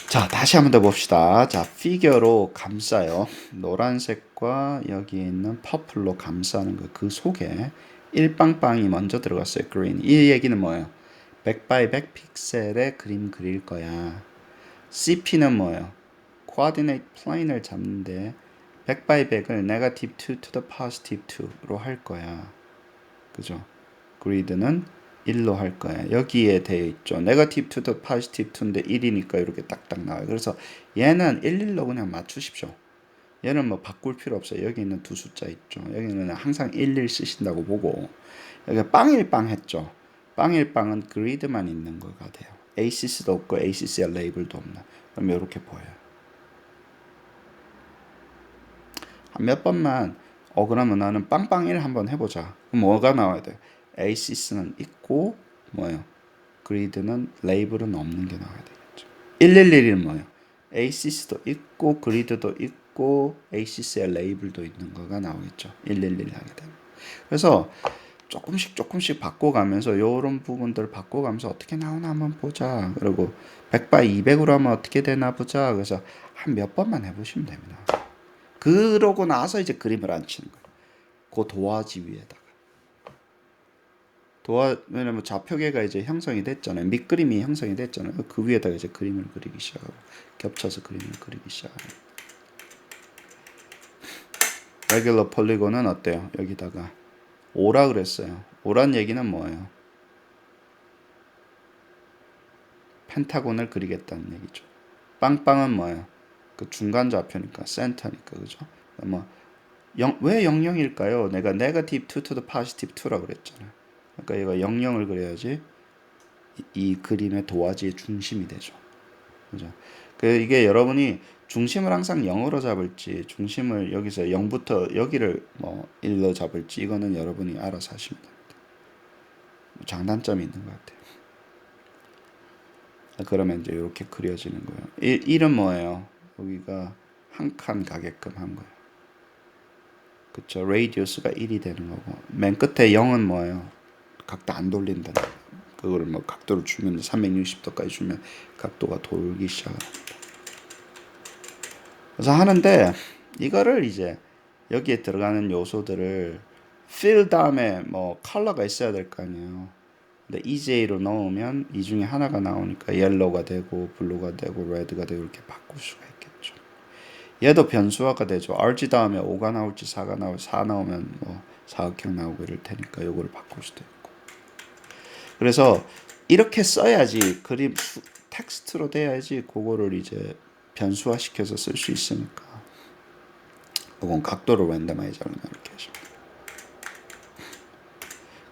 자, 다시 한번 더 봅시다. 자, 피겨로 감싸요. 노란색과 여기에 있는 퍼플로 감싸는 거. 그 속에 일빵빵이 먼저 들어갔어요. 그린. 이 얘기는 뭐예요? 100 by 100 픽셀의 그림 그릴 거야. CP는 뭐예요? coordinate plane을 잡는데 100 by 100을 negative 2 to the positive 2로 할 거야. 그죠? 그리드는 1로 할 거야. 여기에 되어 있죠. 네거티브 2 더 포지티브 2인데 1이니까 이렇게 딱딱 나와요. 그래서 얘는 1, 1로 그냥 맞추십시오. 얘는 뭐 바꿀 필요 없어요. 여기 있는 두 숫자 있죠. 여기는 항상 1, 1 쓰신다고 보고 여기 빵일빵 했죠. 빵일빵은 그리드만 있는 거가 돼요. ACC도 없고 ACC의 레이블도 없나. 그럼 이렇게 보여요. 한 몇 번만 그러면 나는 빵빵1 한번 해보자. 그럼 뭐가 나와야 돼? ACC는 있고 뭐예요? 그리드는 레이블은 없는 게 나와야 되겠죠. 111은 뭐예요? ACC도 있고 그리드도 있고 ACC의 레이블도 있는 거가 나오겠죠. 111 하게 되면. 그래서 조금씩 바꿔가면서 요런 부분들 바꿔가면서 어떻게 나오나 한번 보자. 그리고 100 by 200으로 하면 어떻게 되나 보자. 그래서 한 몇 번만 해보시면 됩니다. 그러고 나서 이제 그림을 안 치는 거예요. 그 도화지 위에다가. 왜냐면 좌표계가 이제 형성이 됐잖아요. 밑그림이 형성이 됐잖아요. 그 위에다가 이제 그림을 그리기 시작하고 겹쳐서 그림을 그리기 시작하고. 레귤러 폴리곤은 어때요? 여기다가 5라 그랬어요. 5란 얘기는 뭐예요? 펜타곤을 그리겠다는 얘기죠. 빵빵은 뭐예요? 그 중간 좌표니까 센터니까 그죠? 왜 00일까요? 내가 negative 2 to the positive 2라고 그랬잖아요. 그러니까 얘가 00을 그려야지 이 그림의 도화지의 중심이 되죠. 그죠? 이게 여러분이 중심을 항상 0으로 잡을지 중심을 여기서 0부터 여기를 뭐 1로 잡을지 이거는 여러분이 알아서 하시면 됩니다. 장단점이 있는 것 같아요. 그러면 이제 이렇게 그려지는 거예요. 1은 뭐예요? 여기가 한 칸 가게끔 한 거예요. 그쵸? 레이디우스가 1이 되는 거고 맨 끝에 0은 뭐예요? 각도 안 돌린다는 거예요. 그거를 뭐 각도를 주면 360도까지 주면 각도가 돌기 시작합니다. 그래서 하는데 이거를 이제 여기에 들어가는 요소들을 fill 다음에 뭐 컬러가 있어야 될 거 아니에요. 근데 EJ로 넣으면 이 중에 하나가 나오니까 옐로우가 되고 블루가 되고 레드가 되고 이렇게 바꿀 수가 있겠죠. 얘도 변수화가 되죠. RG 다음에 5가 나올지 4가 나올지 4 나오면 뭐 사각형 나오고 이럴 테니까 요거를 바꿀 수도 있고. 그래서 이렇게 써야지 그림 텍스트로 돼야지 그거를 이제 변수화 시켜서 쓸 수 있으니까. 그건 각도를 랜덤하이저를 이렇게 하시면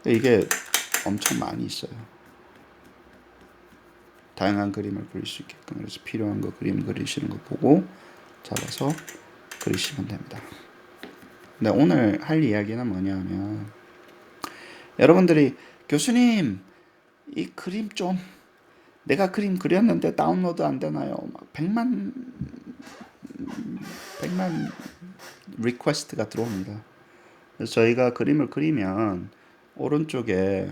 돼요. 이게 엄청 많이 있어요. 다양한 그림을 그릴 수 있게끔. 그래서 필요한 거 그림 그리시는 거 보고 잡아서 그리시면 됩니다. 근데 오늘 할 이야기는 뭐냐면 여러분들이 교수님 이 그림 좀 내가 그림 그렸는데 다운로드 안 되나요? 막 100만 리퀘스트가 들어옵니다. 그래서 저희가 그림을 그리면 오른쪽에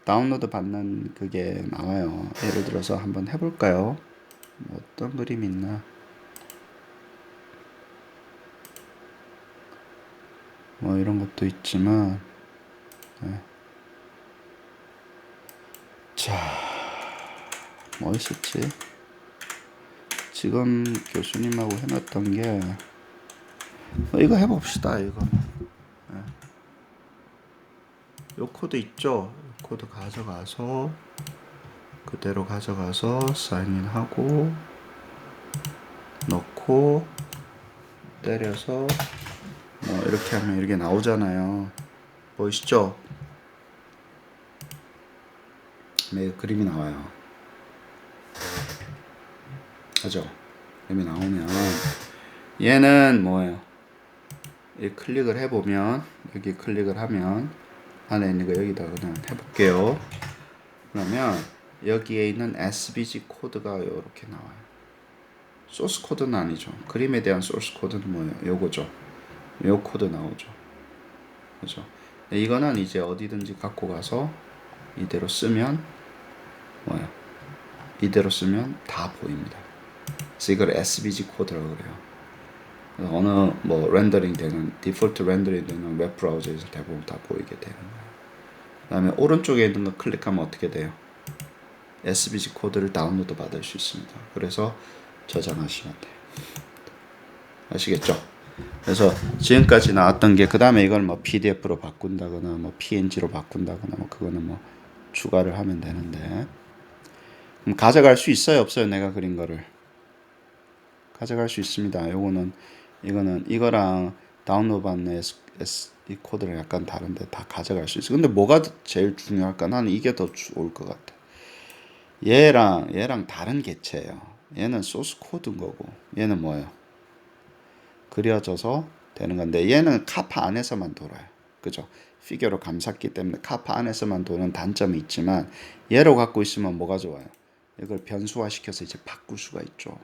다운로드 받는 그게 나와요. 예를 들어서 한번 해볼까요? 어떤 그림이 있나? 뭐 이런 것도 있지만 네. 자, 뭐 있었지? 지금 교수님하고 해놨던 게 이거 해봅시다. 이거 네. 요 코드 있죠? 요 코드 가져가서 그대로 가져가서 사인인하고 넣고 때려서 뭐 이렇게 하면 이렇게 나오잖아요. 보이시죠? 네, 그림이 나와요. 그죠? 그림이 나오면 얘는 뭐예요? 이 클릭을 해보면 여기 클릭을 하면 안에 있는 거 여기다 그냥 해볼게요. 그러면 여기에 있는 SVG 코드가 이렇게 나와요. 소스 코드는 아니죠. 그림에 대한 소스 코드는 뭐예요? 요거죠. 요 코드 나오죠. 그죠? 이거는 이제 어디든지 갖고 가서 이대로 쓰면 뭐예요? 이대로 쓰면 다 보입니다. 그래서 이걸 SVG 코드라고 그래요. 어느 뭐 렌더링 되는 디폴트 렌더링 되는 웹 브라우저에서 대부분 다 보이게 되는 거예요. 그다음에 오른쪽에 있는 거 클릭하면 어떻게 돼요? SVG 코드를 다운로드 받을 수 있습니다. 그래서 저장하시면 돼요. 아시겠죠? 그래서 지금까지 나왔던 게 그 다음에 이걸 뭐 PDF로 바꾼다거나 뭐 PNG로 바꾼다거나 뭐 그거는 뭐 추가를 하면 되는데 그럼 가져갈 수 있어요 없어요? 내가 그린 거를 가져갈 수 있습니다. 이거는 이거랑 다운로드 받는 이 코드랑 약간 다른데 다 가져갈 수 있어. 근데 뭐가 제일 중요할까? 나는 이게 더 좋을 것 같아. 얘랑 다른 개체예요. 얘는 소스 코드인 거고 얘는 뭐예요? 그려져서 되는 건데 얘는 카파 안에서만 돌아요. 그죠? 피규어로 감쌌기 때문에 카파 안에서만 도는 단점이 있지만 얘로 갖고 있으면 뭐가 좋아요? 이걸 변수화 시켜서 이제 바꿀 수가 있죠.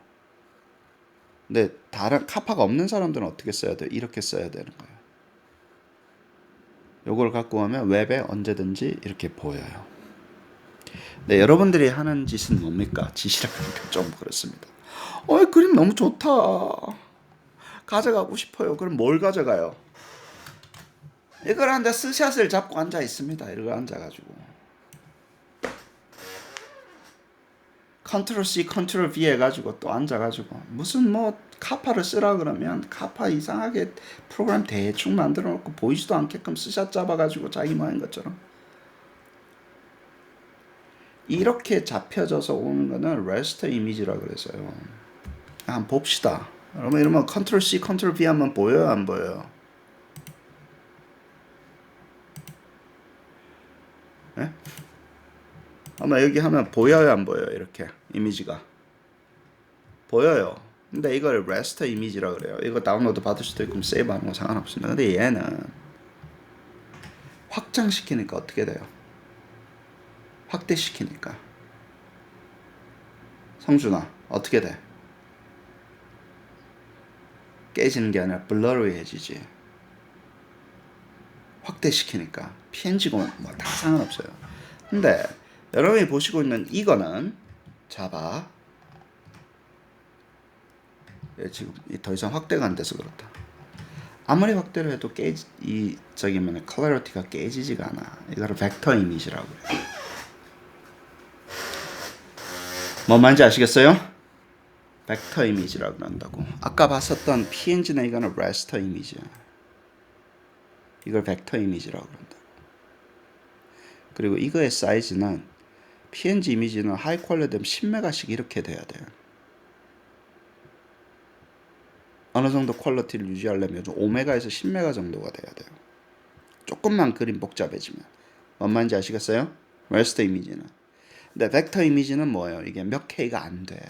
근데 다른 카파가 없는 사람들은 어떻게 써야 돼? 이렇게 써야 되는 거예요. 요걸 갖고 오면 웹에 언제든지 이렇게 보여요. 네, 여러분들이 하는 짓은 뭡니까? 짓이라 하니까 좀 그렇습니다. 그림 너무 좋다. 가져가고 싶어요. 그럼 뭘 가져가요? 이걸 앉아 스샷을 잡고 앉아 있습니다. 이걸 앉아가지고 컨트롤 C, 컨트롤 V 해가지고 또 앉아가지고 무슨 뭐 카파를 쓰라 그러면 카파 이상하게 프로그램 대충 만들어 놓고 보이지도 않게끔 스샷 잡아가지고 자기 뭐 하는 것처럼 이렇게 잡혀져서 오는 거는 레스터 이미지라 그래서요. 한번 봅시다. 여러분 이러면 컨트롤 C, 컨트롤 V 하면 보여요, 안 보여요? 예? 아마 여기 하면 보여요, 안 보여요? 이렇게 이미지가 보여요. 근데 이걸 레스터 이미지라 그래요. 이거 다운로드 받을 수도 있고 세이브하는 거 상관없습니다. 근데 얘는 확장시키니까 어떻게 돼요? 확대시키니까 성준아 어떻게 돼? 깨지는 게 아니라 블러리해지지. 확대시키니까 PNG고 뭐 다 상관없어요. 근데 여러분이 보시고 있는 이거는 자바 지금 더 이상 확대가 안 돼서 그렇다. 아무리 확대를 해도 이 저기 뭐냐 컬러리티가 깨지지가 않아. 이거를 벡터 이미지라고 그래요. 뭔 말인지 아시겠어요? 벡터 이미지라고 그런다고. 아까 봤었던 PNG나 이거는 레스터 이미지야. 이걸 벡터 이미지라고 그런다. 그리고 이거의 사이즈는 PNG 이미지는 하이 퀄리티 되면 10메가씩 이렇게 돼야 돼요. 어느 정도 퀄리티를 유지하려면 5메가에서 10메가 정도가 돼야 돼요. 조금만 그림 복잡해지면. 뭔 말인지 아시겠어요? 레스터 이미지는. 근데 벡터 이미지는 뭐예요? 이게 몇 K가 안 돼.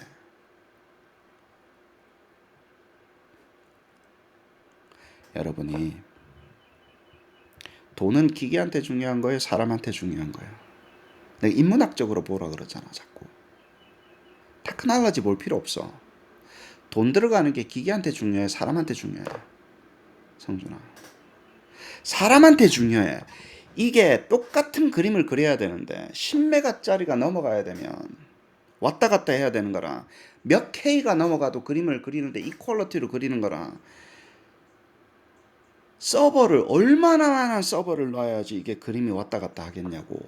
여러분이 돈은 기계한테 중요한 거예요? 사람한테 중요한 거예요? 내가 인문학적으로 보라 그러잖아 자꾸. 테크놀로지 볼 필요 없어. 돈 들어가는 게 기계한테 중요해? 사람한테 중요해? 성준아. 사람한테 중요해. 이게 똑같은 그림을 그려야 되는데 10메가짜리가 넘어가야 되면 왔다 갔다 해야 되는 거라 몇 K가 넘어가도 그림을 그리는데 이 퀄리티로 그리는 거라 서버를 얼마나 많은 서버를 놔야지 이게 그림이 왔다 갔다 하겠냐고.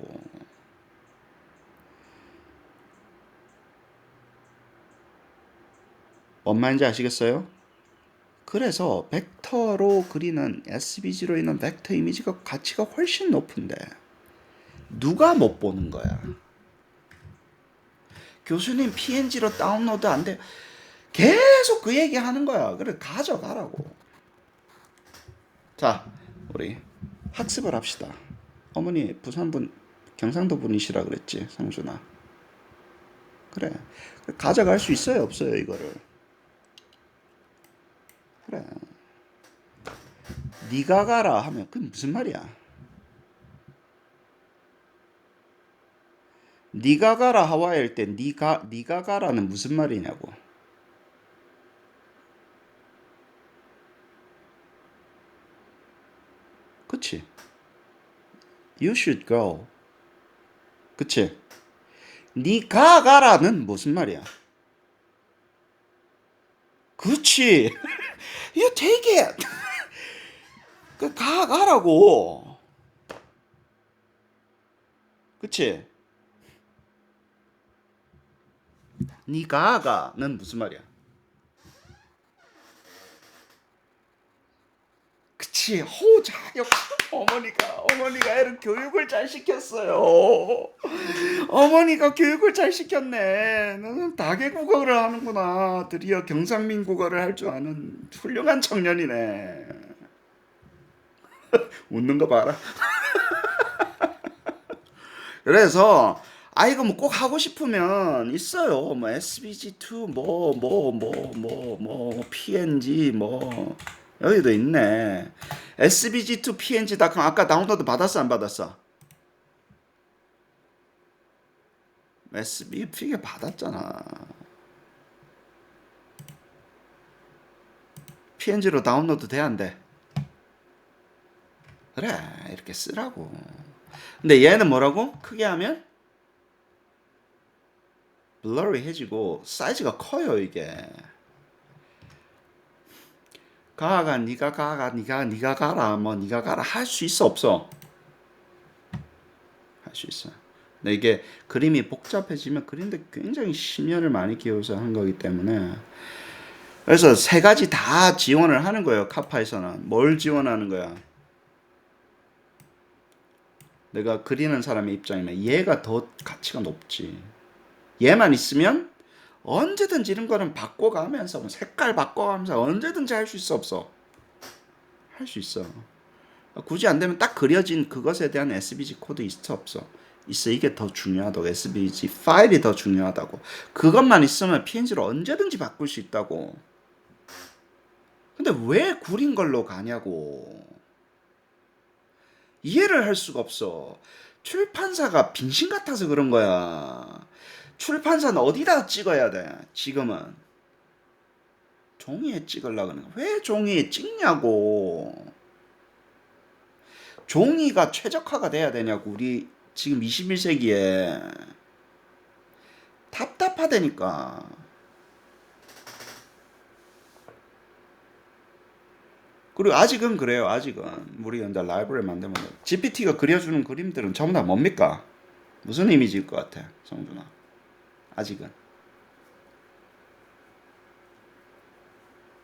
뭔 말인지 아시겠어요? 그래서 벡터로 그리는 SVG로 있는 벡터 이미지가 가치가 훨씬 높은데 누가 못 보는 거야? 교수님 PNG로 다운로드 안 돼. 계속 그 얘기 하는 거야. 그래 가져가라고. 자, 우리 학습을 합시다. 어머니 부산분 경상도 분이시라 그랬지, 성준아. 그래. 가져갈 수 있어요, 없어요, 이거를. 그래. 네가 가라 하면 그게 무슨 말이야? 네가 가라 하와이일 때 네가 가라는 무슨 말이냐고. 그치? You should go. 그치? 네가 가라는 무슨 말이야? 그치? You take it. 가라고. 그치? 네가 가는 무슨 말이야? 그치? 호자 역시 어머니가 애를 교육을 잘 시켰어요. 어머니가 교육을 잘 시켰네. 너는 다개국어를 하는구나. 드디어 경상민 국어를 할 줄 아는 훌륭한 청년이네. 웃는 거 봐라. 그래서 이거 뭐 꼭 하고 싶으면 있어요. 뭐 SBG2 뭐 PNG 뭐 여기도 있네. SBG2 PNG.com 아까 다운로드 받았어 안 받았어? SBG 받았잖아. PNG로 다운로드 돼야 안 돼? 그래, 이렇게 쓰라고. 근데 얘는 뭐라고? 크게 하면 블러리해지고 사이즈가 커요, 이게. 가가 네가 가가 네가 가라 뭐 네가 가라 할 수 있어 없어? 할 수 있어. 근데 이게 그림이 복잡해지면 그림도 굉장히 심혈을 많이 기울여서 한 거기 때문에 그래서 세 가지 다 지원을 하는 거예요. 카파에서는 뭘 지원하는 거야? 내가 그리는 사람의 입장이면 얘가 더 가치가 높지. 얘만 있으면 언제든지 이런 거는 바꿔가면서 뭐 색깔 바꿔가면서 언제든지 할 수 있어 없어? 할 수 있어. 굳이 안 되면 딱 그려진 그것에 대한 SVG 코드 있어 없어? 있어. 이게 더 중요하다고. SVG 파일이 더 중요하다고. 그것만 있으면 PNG로 언제든지 바꿀 수 있다고. 근데 왜 구린 걸로 가냐고. 이해를 할 수가 없어. 출판사가 빙신 같아서 그런 거야. 출판사는 어디다 찍어야 돼? 지금은 종이에 찍으려고 하는 거야. 왜 종이에 찍냐고. 종이가 최적화가 돼야 되냐고. 우리 지금 21세기에 답답하다니까. 그리고 아직은 그래요. 아직은 우리 이제 라이브러리 만들면 GPT가 그려주는 그림들은 전부 다 뭡니까? 무슨 이미지일 것 같아, 성준아? 아직은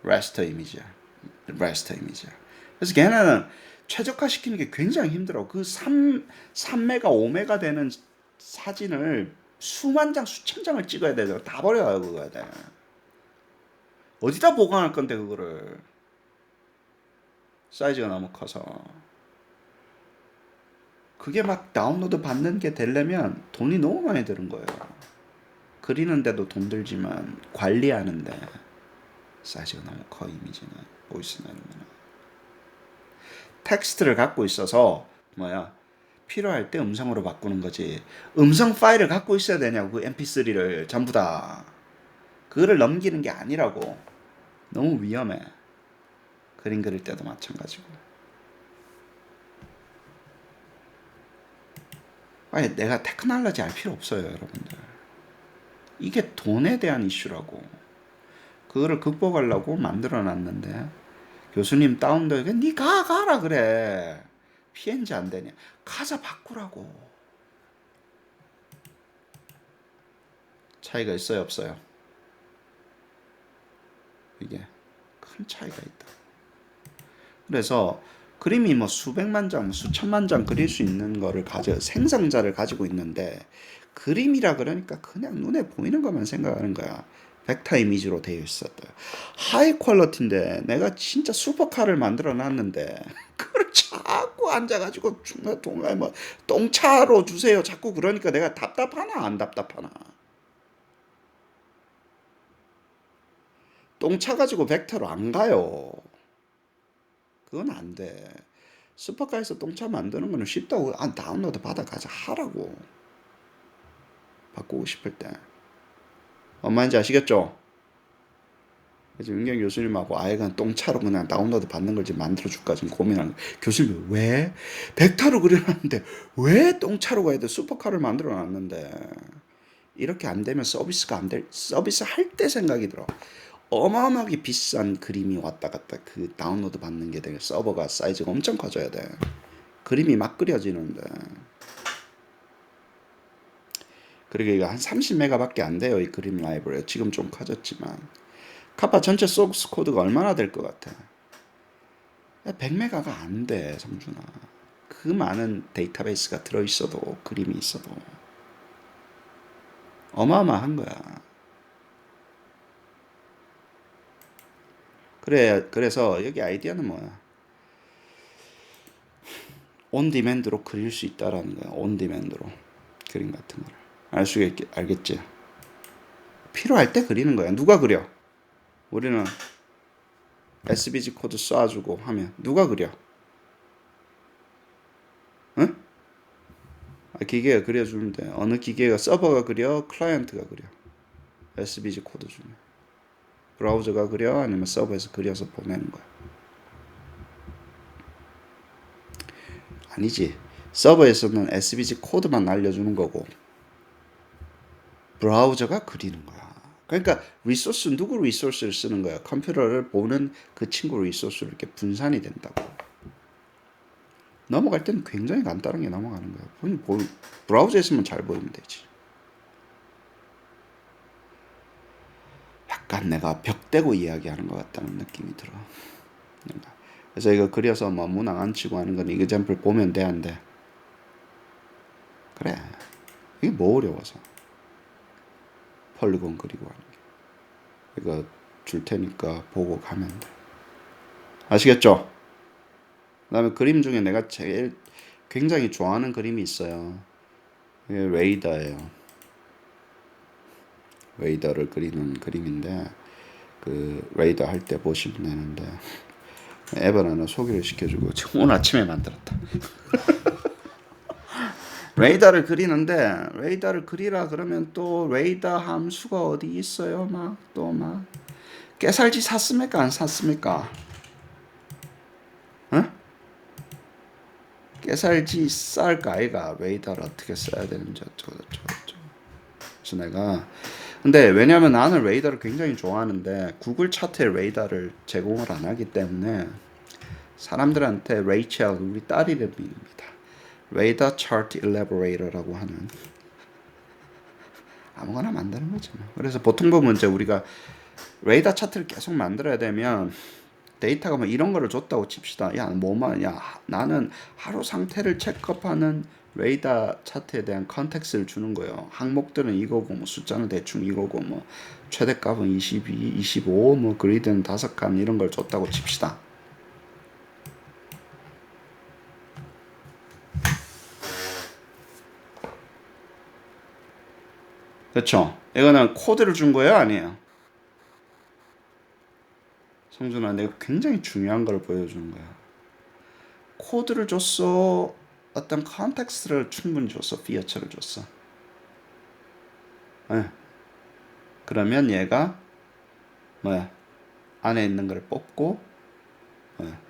레스터 이미지야. 레스터 이미지야. 그래서 걔네는 최적화시키는 게 굉장히 힘들어. 그 3메가, 5메가 되는 사진을 수만 장, 수천 장을 찍어야 되잖아. 다 버려요, 그거야 돼. 어디다 보관할 건데, 그거를. 사이즈가 너무 커서. 그게 막 다운로드 받는 게 되려면 돈이 너무 많이 드는 거예요. 그리는데도 돈 들지만 관리하는데 사이즈가 너무 커, 이미지는. 보이스나 이런 거는. 텍스트를 갖고 있어서 뭐야 필요할 때 음성으로 바꾸는 거지. 음성 파일을 갖고 있어야 되냐고. 그 mp3를 전부 다 그거를 넘기는 게 아니라고. 너무 위험해. 그림 그릴 때도 마찬가지고. 아니 내가 테크놀로지 알 필요 없어요, 여러분들. 이게 돈에 대한 이슈라고. 그거를 극복하려고 만들어 놨는데 교수님 다운돼. 니가 가라 그래. PNG 안 되냐? 가사 바꾸라고. 차이가 있어요, 없어요? 이게 큰 차이가 있다. 그래서 그림이 뭐 수백만 장, 뭐 수천만 장 그릴 수 있는 거를 생성자를 가지고 있는데 그림이라 그러니까 그냥 눈에 보이는 것만 생각하는 거야. 벡터 이미지로 되어 있었다. 하이 퀄러티인데 내가 진짜 슈퍼카를 만들어 놨는데 그걸 자꾸 앉아가지고 중간에 뭐 똥차로 주세요. 자꾸 그러니까 내가 답답하나 안 답답하나. 똥차 가지고 벡터로 안 가요. 그건 안 돼. 슈퍼카에서 똥차 만드는 거는 쉽다고. 다운로드 받아가자 하라고. 바꾸고 싶을 때. 뭔 말인지 아시겠죠? 그래서 윤경 교수님하고 아예 그냥 똥차로 그냥 다운로드 받는 걸 지금 만들어줄까 지금 고민하는 거예요. 교수님 왜? 벡터로 그려놨는데 왜 똥차로 가야 돼? 슈퍼카를 만들어놨는데. 이렇게 안 되면 서비스가 안 될, 서비스 할 때 생각이 들어. 어마어마하게 비싼 그림이 왔다 갔다 그 다운로드 받는 게 되게 서버가 사이즈가 엄청 커져야 돼. 그림이 막 그려지는데. 그리고 이거 한 30메가밖에 안 돼요. 이 그림 라이브러리. 지금 좀 커졌지만. 카파 전체 소스 코드가 얼마나 될 것 같아? 100메가가 안 돼, 성준아. 그 많은 데이터베이스가 들어있어도, 그림이 있어도. 어마어마한 거야. 그래서 여기 아이디어는 뭐야? 온 디맨드로 그릴 수 있다라는 거야. 온 디맨드로. 그림 같은 거를. 알겠지? 필요할 때 그리는 거야. 누가 그려? 우리는 SVG 코드 쏴주고 하면 누가 그려? 응? 기계가 그려주는데 어느 기계가 서버가 그려? 클라이언트가 그려? SVG 코드 주면 브라우저가 그려? 아니면 서버에서 그려서 보내는 거야? 아니지. 서버에서는 SVG 코드만 알려주는 거고 브라우저가 그리는 거야. 그러니까 누구 리소스를 쓰는 거야? 컴퓨터를 보는 그 친구 리소스를 이렇게 분산이 된다고. 넘어갈 때는 굉장히 간단하게 넘어가는 거야. 브라우저에 있으면 잘 보이면 되지. 약간 내가 벽대고 이야기하는 것 같다는 느낌이 들어. 그래서 이거 그려서 뭐 문항 안 치고 하는 건 이그젬플 보면 돼, 안 돼? 그래. 이게 뭐 어려워서. 폴리곤 그리고 하는 게. 이거 줄 테니까 보고 가면 돼. 아시겠죠? 그 다음에 그림 중에 내가 제일 굉장히 좋아하는 그림이 있어요. 이게 레이더예요. 레이더를 그리는 그림인데 그 레이더 할 때 보시면 되는데 앱을 하나 소개를 시켜주고 지금 오늘 아침에 만들었다. 레이더를 그리는데 레이더를 그리라 그러면 또 레이더 함수가 어디 있어요? 막 깨살지 샀습니까? 안 샀습니까? 어? 깨살지 쌀까 아이가 레이더를 어떻게 써야 되는지 어쩌고. 그래서 내가 근데 왜냐면 나는 레이더를 굉장히 좋아하는데 구글 차트에 레이더를 제공을 안 하기 때문에 사람들한테 레이첼 우리 딸 이름입니다. 레이더 차트 일레버레이터라고 하는 아무거나 만드는 거죠. 그래서 보통 보면 이제 우리가 레이더 차트를 계속 만들어야 되면 데이터가 뭐 이런 거를 줬다고 칩시다. 야, 나는 하루 상태를 체크업하는 레이더 차트에 대한 컨텍스트를 주는 거예요. 항목들은 이거고 뭐 숫자는 대충 이거고 뭐 최대값은 22, 25, 뭐 그리드는 5칸 이런 걸 줬다고 칩시다. 그렇죠? 이거는 코드를 준 거예요, 아니에요? 성준아, 내가 굉장히 중요한 걸 보여주는 거야. 코드를 줬어. 어떤 컨텍스트를 충분히 줬어. 피어처를 줬어. 네. 그러면 얘가 뭐야? 안에 있는 걸 뽑고 뭐야?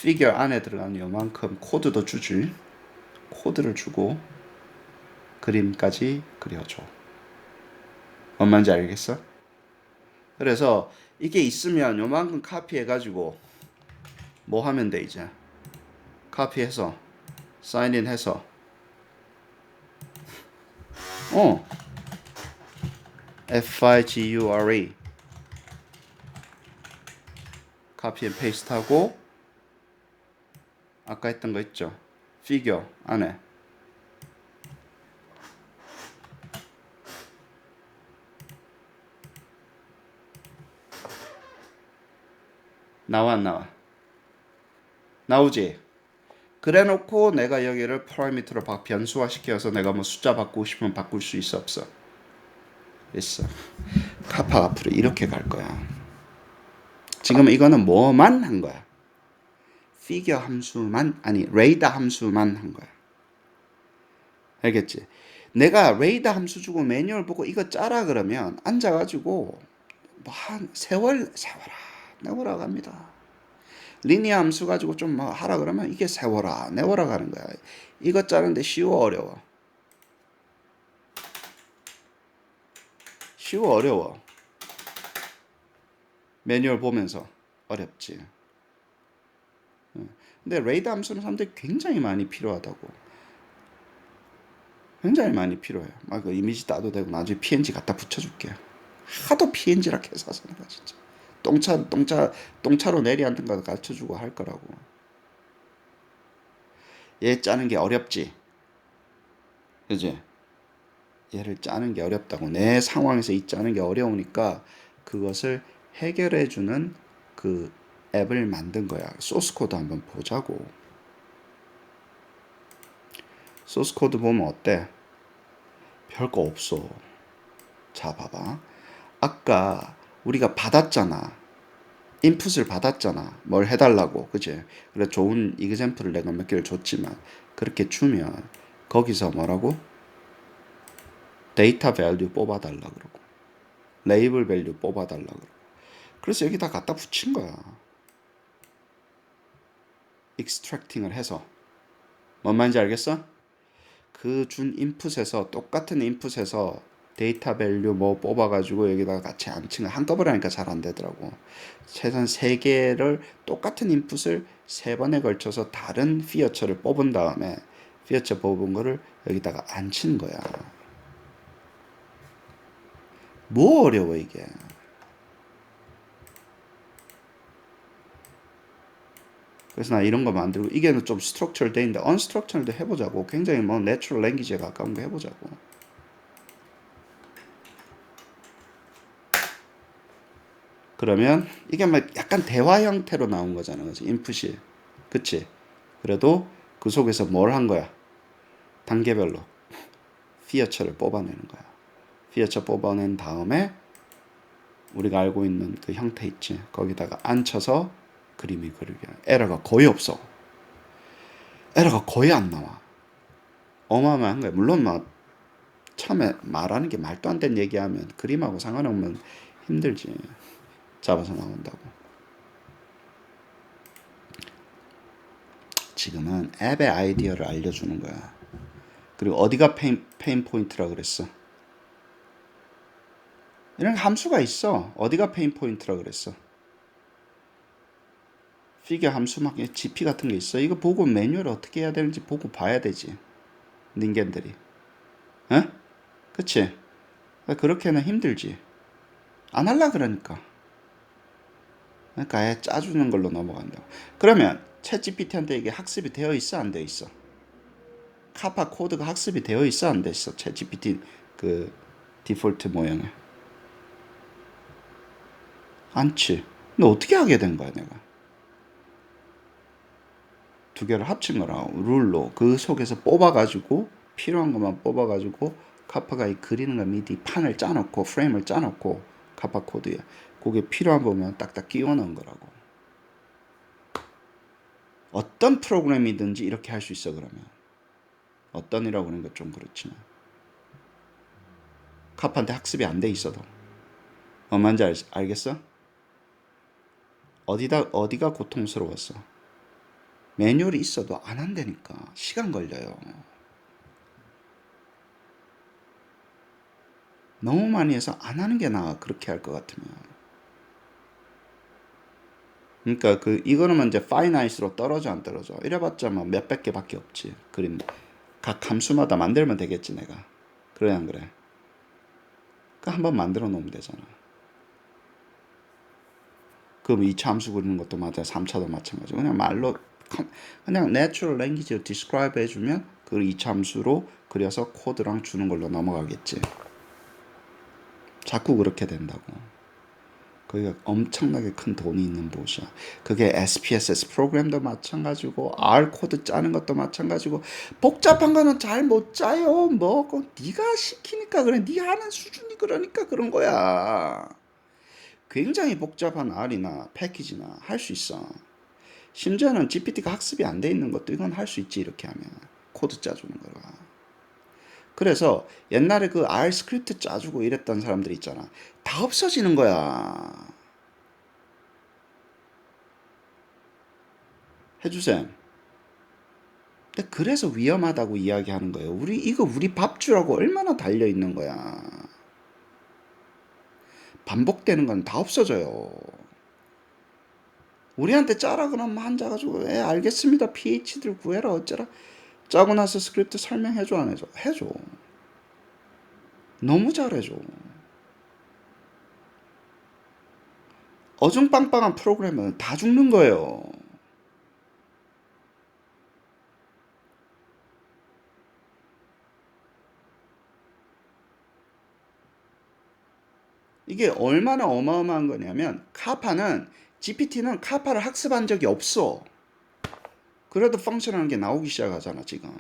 피겨 안에 들어가는 요만큼 코드도 주지. 코드를 주고 그림까지 그려줘. 뭔 말인지 알겠어? 그래서 이게 있으면 요만큼 카피해가지고 뭐 하면 돼 이제? 카피해서 사인인 해서 FIGURE 카피 앤 페이스트 하고 아까 했던 거 있죠? 피겨 안에 나와 안 나와? 나오지? 그래 놓고 내가 여기를 파라미터로 변수화 시켜서 내가 뭐 숫자 바꾸고 싶으면 바꿀 수 있어 없어? 있어. 카파 앞으로 이렇게 갈 거야. 지금 이거는 뭐만 한 거야? 피겨 함수만 아니 레이더 함수만 한 거야. 알겠지? 내가 레이더 함수 주고 매뉴얼 보고 이거 짜라 그러면 앉아가지고 뭐 한 세워라 갑니다. 리니어 함수 가지고 좀 뭐 하라 그러면 이게 세워라 내워라 가는 거야. 이거 짜는데 쉬워 어려워? 쉬워 어려워? 매뉴얼 보면서 어렵지. 근데 레이더 함수는 사람들이 굉장히 많이 필요하다고. 굉장히 많이 필요해. 막 그 이미지 따도 되고 나중에 PNG 갖다 붙여줄게. 하도 PNG라 해서 내가 진짜 똥차로 내리앉는 거 가르쳐주고 할 거라고. 얘 짜는 게 어렵지. 그지? 얘를 짜는 게 어렵다고. 내 상황에서 이 짜는 게 어려우니까 그것을 해결해주는 그 앱을 만든 거야. 소스 코드 한번 보자고. 소스 코드 보면 어때? 별거 없어. 자, 봐봐. 아까 우리가 받았잖아. 인풋을 받았잖아. 뭘 해달라고. 그치? 그래, 좋은 이그젬플을 내가 몇 개를 줬지만, 그렇게 주면, 거기서 뭐라고? 데이터 밸류 뽑아달라 그러고. 레이블 밸류 뽑아달라고. 그래서 여기다 갖다 붙인 거야. 익스트랙팅을 해서. 뭔 말인지 알겠어? 그 준 인풋에서 똑같은 인풋에서 데이터 밸류 뭐 뽑아가지고 여기다가 같이 앉힌 거 한꺼번에 하니까 잘 안 되더라고. 최소한 세 개를 똑같은 인풋을 세 번에 걸쳐서 다른 피어처를 뽑은 다음에 피어처 뽑은 거를 여기다가 앉힌 거야. 뭐 어려워 이게. 그래서 나 이런 거 만들고 이게 좀 스트럭처를 돼 있는데 언스트럭처를도 해보자고. 굉장히 뭐 내추럴 랭귀지에 가까운 거 해보자고. 그러면 이게 막 약간 대화 형태로 나온 거잖아, 그치? 인풋이. 그치? 그래도 그 속에서 뭘 한 거야? 단계별로 피어처를 뽑아내는 거야. 피어처 뽑아낸 다음에 우리가 알고 있는 그 형태 있지? 거기다가 앉혀서 그림이 그리게. 에러가 거의 없어. 에러가 거의 안 나와. 어마어마한 거야. 물론 막 처음에 말하는 게 말도 안 되는 얘기하면 그림하고 상관없으면 힘들지. 잡아서 나온다고. 지금은 앱의 아이디어를 알려주는 거야. 그리고 어디가 페인 포인트라 그랬어? 이런 함수가 있어. 어디가 페인 포인트라 그랬어? 피겨 함수 막 GP 같은 게 있어. 이거 보고 매뉴얼 어떻게 해야 되는지 보고 봐야 되지. 닌겐들이. 어? 그치? 그렇게는 힘들지. 안 할라 그러니까. 그러니까 아예 짜주는 걸로 넘어간다고. 그러면 챗 GPT한테 이게 학습이 되어 있어 안 되어 있어? 카파 코드가 학습이 되어 있어 안 돼 있어? 챗 GPT 그 디폴트 모형에. 않지. 근데 어떻게 하게 된 거야 내가? 두 개를 합친 거라. 룰로 그 속에서 뽑아가지고 필요한 것만 뽑아가지고 카파가 이 그리는 거 미리 판을 짜놓고 프레임을 짜놓고 카파 코드에 그게 필요한 부분만 딱딱 끼워 넣은 거라고. 어떤 프로그램이든지 이렇게 할 수 있어. 그러면 어떤이라고 하는 건 좀 그렇지만 카파한테 학습이 안 돼 있어도 뭔지 알겠어? 어디가 고통스러웠어? 매뉴얼이 있어도 안 한다니까. 시간 걸려요. 너무 많이 해서 안 하는 게 나아. 그렇게 할 것 같으면. 그러니까 이거는 이제 파이나이트로 떨어져 안 떨어져. 이래봤자 뭐 몇백 개밖에 없지. 그림 각 함수마다 만들면 되겠지 내가. 그래 안 그래? 그 한번 만들어 놓으면 되잖아. 그럼 2차 함수 그리는 것도 맞아. 3차도 마찬가지. 그냥 말로 그냥 natural language로 describe 해주면 그 2차 함수로 그려서 코드랑 주는 걸로 넘어가겠지. 자꾸 그렇게 된다고. 거기가 엄청나게 큰 돈이 있는 곳이야. 그게 SPSS 프로그램도 마찬가지고 R 코드 짜는 것도 마찬가지고 복잡한 거는 잘 못 짜요. 뭐 네가 시키니까 그래. 네 하는 수준이 그러니까 그런 거야. 굉장히 복잡한 R이나 패키지나 할 수 있어. 심지어는 GPT가 학습이 안 돼 있는 것도 이건 할 수 있지. 이렇게 하면 코드 짜주는 거라. 그래서 옛날에 그 R 스크립트 짜주고 이랬던 사람들 있잖아. 다 없어지는 거야. 해주셈. 근데 그래서 위험하다고 이야기하는 거예요. 이거 우리 밥주라고 얼마나 달려 있는 거야. 반복되는 건 다 없어져요. 우리한테 짜라 그러면 앉아가지고 알겠습니다. PH들 구해라 어쩌라. 짜고 나서 스크립트 설명해줘 안 해줘? 해줘. 너무 잘해줘. 어중빵빵한 프로그램은 다 죽는 거예요. 이게 얼마나 어마어마한 거냐면 카파는 GPT는 카파를 학습한 적이 없어. 그래도 펑션하는 게 나오기 시작하잖아 지금.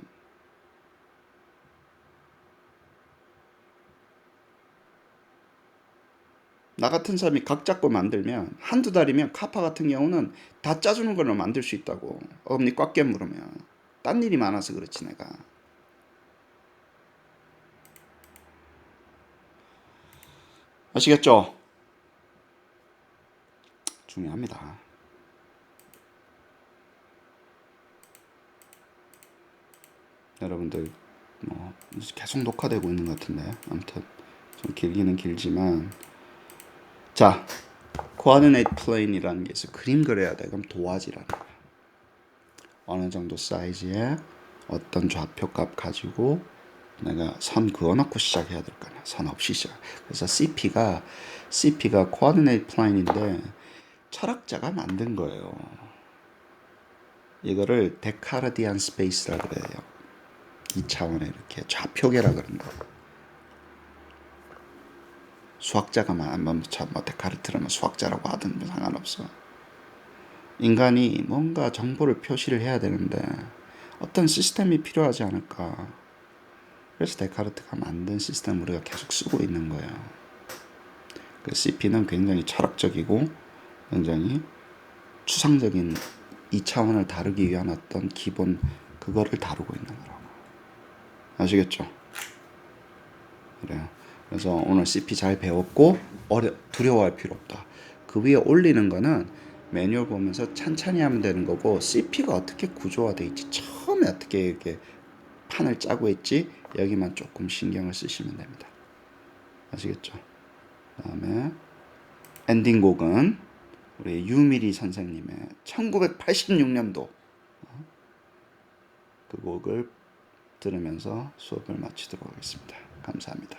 나 같은 사람이 각 잡고 만들면 한두 달이면 카파 같은 경우는 다 짜주는 걸로 만들 수 있다고. 어금니 꽉 깨물으면. 딴 일이 많아서 그렇지 내가. 아시겠죠? 중요합니다. 여러분들 뭐 계속 녹화되고 있는 것 같은데 아무튼 좀 길기는 길지만 자 coordinate plane이라는 게 있어. 그림 그려야 돼. 그럼 도화지라는 거야. 어느 정도 사이즈의 어떤 좌표값 가지고 내가 선 그어놓고 시작해야 될 거 아니야. 선 없이 시작. 그래서 CP가 coordinate plane인데 철학자가 만든 거예요. 이거를 데카르디안 스페이스라 그래요. 2차원의 이렇게 좌표계라 그런 거. 수학자가 뭐 데카르트라면 수학자라고 하든 뭐 상관없어. 인간이 뭔가 정보를 표시를 해야 되는데 어떤 시스템이 필요하지 않을까. 그래서 데카르트가 만든 시스템을 우리가 계속 쓰고 있는 거예요. 그 CP는 굉장히 철학적이고 굉장히 추상적인 2차원을 다루기 위한 어떤 기본 그거를 다루고 있는 거라고. 아시겠죠? 그래요. 그래서 오늘 CP 잘 배웠고 두려워할 필요 없다. 그 위에 올리는 거는 매뉴얼 보면서 찬찬히 하면 되는 거고 CP가 어떻게 구조화되어 있지 처음에 어떻게 이렇게 판을 짜고 있지 여기만 조금 신경을 쓰시면 됩니다. 아시겠죠? 그다음에 엔딩곡은 우리 유미리 선생님의 1986년도 그 곡을 들으면서 수업을 마치도록 하겠습니다. 감사합니다.